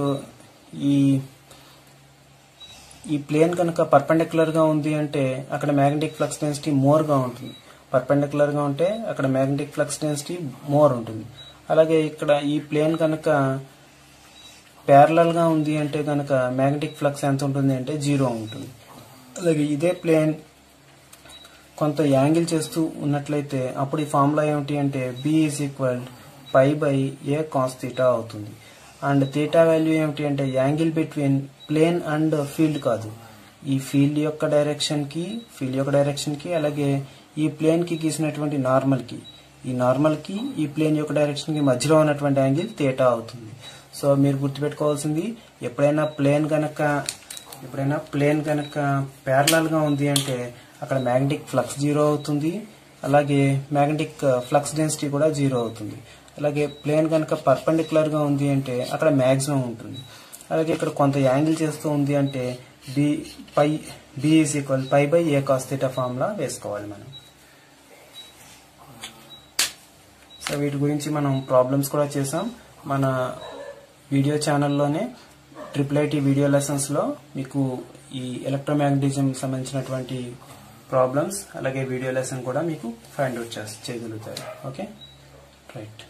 ఈ plane కనుక పర్పెండిక్యులర్ గా ఉంది అంటే అక్కడ మ్యాగ్నెటిక్ ఫ్లక్స్ డెన్సిటీ మోర్ గా ఉంటుంది. పర్పెండిక్యులర్ గా ఉంటే అక్కడ మ్యాగ్నెటిక్ ఫ్లక్స్ డెన్సిటీ మోర్ ఉంటుంది. అలాగే ఇక్కడ ఈ ప్లేన్ కనుక ప్యారలల్ గా ఉంది అంటే కనుక మ్యాగ్నెటిక్ ఫ్లక్స్ ఎంత ఉంటుంది అంటే 0 ఉంటుంది. అలాగే ఇదే ప్లేన్ కొంత యాంగిల్ చేస్తూ ఉన్నట్లయితే అప్పుడు ఈ ఫార్ములా ఏమిటి అంటే B is equal phi by A cos theta అవుతుంది. అండ్ థీటా వాల్యూ ఏమిటి అంటే angle between plane and field కాదు, ఈ ఫీల్డ్ యొక్క డైరెక్షన్ కి అలాగే ఈ ప్లేన్ కి గీసినటువంటి నార్మల్ కి ఈ ప్లేన్ యొక్క డైరెక్షన్ కి మధ్యలో ఉన్నటువంటి యాంగిల్ థీటా అవుతుంది. సో మీరు గుర్తుపెట్టుకోవాల్సింది ఎప్పుడైనా ప్లేన్ కనుక ప్యారలల్ గా ఉంది అంటే అక్కడ మ్యాగ్నెటిక్ ఫ్లక్స్ 0 అవుతుంది, అలాగే మ్యాగ్నెటిక్ ఫ్లక్స్ డెన్సిటీ కూడా 0 అవుతుంది. అలాగే ప్లేన్ కనుక పర్పెండిక్యులర్ గా ఉంది అంటే అక్కడ మాక్సిమం ఉంటుంది. అలాగే ఇక్కడ కొంత యాంగిల్ చేస్తూ ఉంది అంటే B is equal phi by A cos theta formula వేసుకోవాలి మనం. సో వీటి గురించి మనం ప్రాబ్లమ్స్ కూడా చేసాం మన వీడియో ఛానల్లోనే IIIT వీడియో లెసన్స్లో మీకు ఈ ఎలక్ట్రోమాగ్నెటిజం సంబంధించినటువంటి ప్రాబ్లమ్స్ అలాగే వీడియో లెసన్ కూడా మీకు ఫైండ్ అవుట్ చేయగలుగుతారు. Okay right.